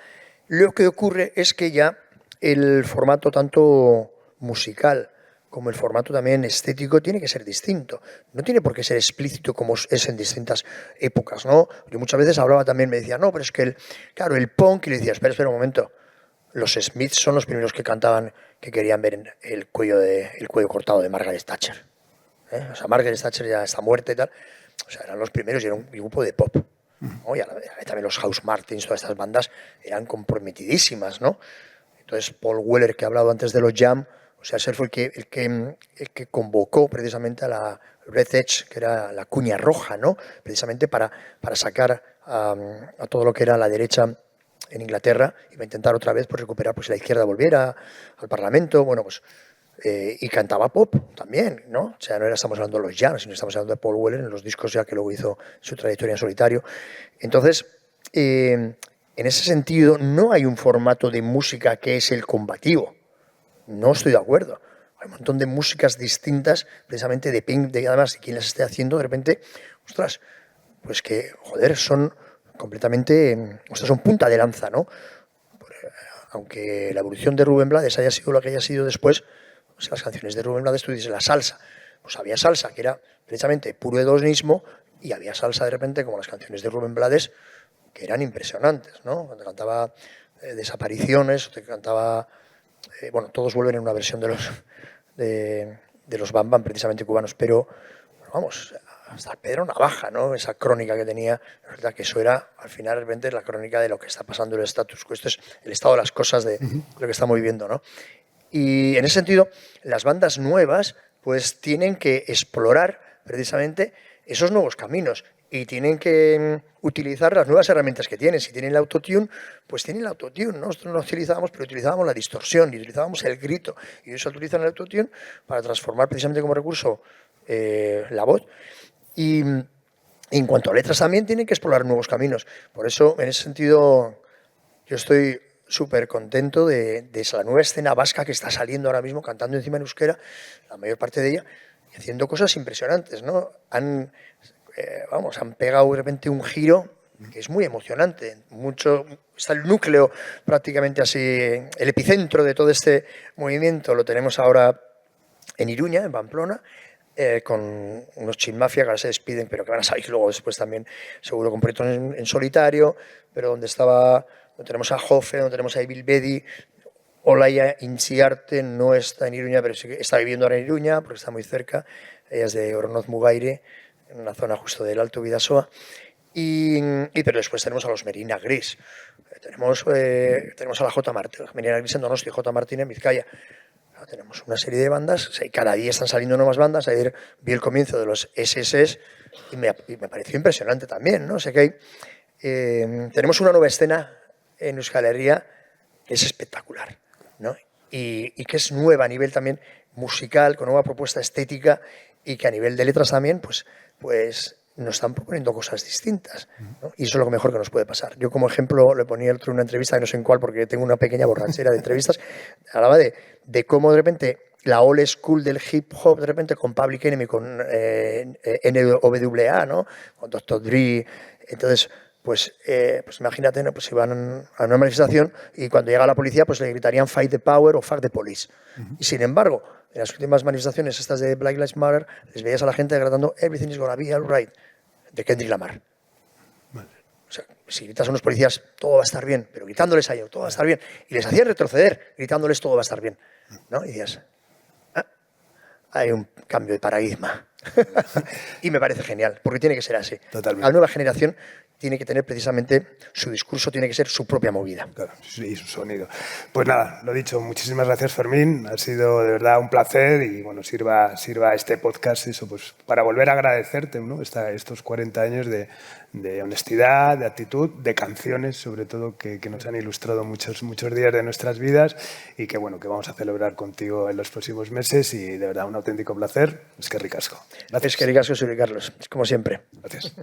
Lo que ocurre es que ya el formato tanto musical como el formato también estético tiene que ser distinto. No tiene por qué ser explícito como es en distintas épocas, ¿no? Yo muchas veces hablaba también, me decía, no, pero es que el punk, y le decía, espera un momento, los Smiths son los primeros que cantaban que querían ver el cuello cortado de Margaret Thatcher. O sea, Margaret Thatcher ya está muerta y tal. O sea, eran los primeros, y era un grupo de pop, ¿no? Y también los House Martins, todas estas bandas eran comprometidísimas, ¿no? Entonces, Paul Weller, que ha hablado antes de los Jam, o sea, ese fue el que convocó precisamente a la Red Edge, que era la cuña roja, ¿no? Precisamente para sacar a todo lo que era la derecha en Inglaterra, y va a intentar otra vez, pues, recuperar, pues, la izquierda volviera al Parlamento, bueno, pues, y cantaba pop también, ¿no? O sea, no estamos hablando de los Jam, sino estamos hablando de Paul Weller en los discos ya que luego hizo su trayectoria en solitario. Entonces, en ese sentido, no hay un formato de música que es el combativo. No estoy de acuerdo. Hay un montón de músicas distintas, precisamente de Pink, además de quien las esté haciendo, de repente, ostras, pues que, joder, son completamente, ostras, son punta de lanza, ¿no? Aunque la evolución de Rubén Blades haya sido lo que haya sido después, pues las canciones de Rubén Blades, tú dices la salsa, pues había salsa que era precisamente puro hedonismo, y había salsa de repente como las canciones de Rubén Blades, que eran impresionantes, ¿no? Cuando cantaba Desapariciones, te cantaba... bueno, todos vuelven en una versión de los Bam Bam, precisamente cubanos, pero vamos, hasta Pedro Navaja, ¿no? Esa crónica que tenía, la verdad que eso era, al final, realmente la crónica de lo que está pasando en el status quo. Esto es el estado de las cosas de lo que estamos viviendo, ¿no? Y en ese sentido, las bandas nuevas, pues tienen que explorar precisamente esos nuevos caminos, y tienen que utilizar las nuevas herramientas que tienen. Si tienen el autotune, pues tienen el autotune. Nosotros no utilizábamos, pero utilizábamos la distorsión, y utilizábamos el grito, y ellos utilizan el autotune para transformar precisamente como recurso la voz. Y en cuanto a letras también tienen que explorar nuevos caminos. Por eso, en ese sentido, yo estoy súper contento de esa nueva escena vasca que está saliendo ahora mismo, cantando encima en euskera, la mayor parte de ella, y haciendo cosas impresionantes, ¿no? Han pegado de repente un giro que es muy emocionante. Está el núcleo prácticamente así, el epicentro de todo este movimiento lo tenemos ahora en Iruña, en Pamplona, con unos Chin Mafia que ahora se despiden, pero que van a salir luego después también, seguro, con proyectos en solitario, pero donde tenemos a Jofe, donde tenemos a Ibil Bedi. Olaya Intziarte no está en Iruña, pero sí que está viviendo ahora en Iruña, porque está muy cerca. Ella es de Oronoz Mugaire, en una zona justo del Alto Bidasoa. Pero después tenemos a los Merina Gris. Tenemos a la J. Martín, Merina Gris en Donosti, J. Martín en Vizcaya. Tenemos una serie de bandas, o sea, y cada día están saliendo nuevas bandas. Ayer vi el comienzo de los SS y me pareció impresionante también, ¿no? O sea que tenemos una nueva escena en Euskal Herria que es espectacular, ¿no? Y que es nueva a nivel también musical, con nueva propuesta estética, y que a nivel de letras también, pues nos están proponiendo cosas distintas, ¿no? Y eso es lo mejor que nos puede pasar. Yo, como ejemplo, le ponía el otro en una entrevista, que no sé en cuál, porque tengo una pequeña borrachera de entrevistas, hablaba de cómo de repente la old school del hip hop, de repente con Public Enemy, con NWA, ¿no? Con Dr. Dre. Entonces, pues imagínate, ¿no? Pues iban a una manifestación y cuando llega la policía pues le gritarían fight the power o fuck the police. Y sin embargo, en las últimas manifestaciones estas de Black Lives Matter, les veías a la gente gritando everything is gonna be alright, de Kendrick Lamar. O sea, si gritas a unos policías, todo va a estar bien, pero gritándoles a ellos, todo va a estar bien. Y les hacían retroceder, gritándoles, todo va a estar bien. ¿No? Y decías, hay un cambio de paradigma. Y me parece genial, porque tiene que ser así. Totalmente. La nueva generación tiene que tener precisamente su discurso, tiene que ser su propia movida. Claro, y su sonido. Pues nada, lo dicho, muchísimas gracias, Fermín. Ha sido de verdad un placer y bueno, sirva este podcast eso, pues, para volver a agradecerte, ¿no? Estos 40 años de honestidad, de actitud, de canciones, sobre todo, que nos han ilustrado muchos días de nuestras vidas y que bueno, que vamos a celebrar contigo en los próximos meses y de verdad un auténtico placer. Es que ricasco. Es que ricasco, soy Carlos, como siempre. Gracias.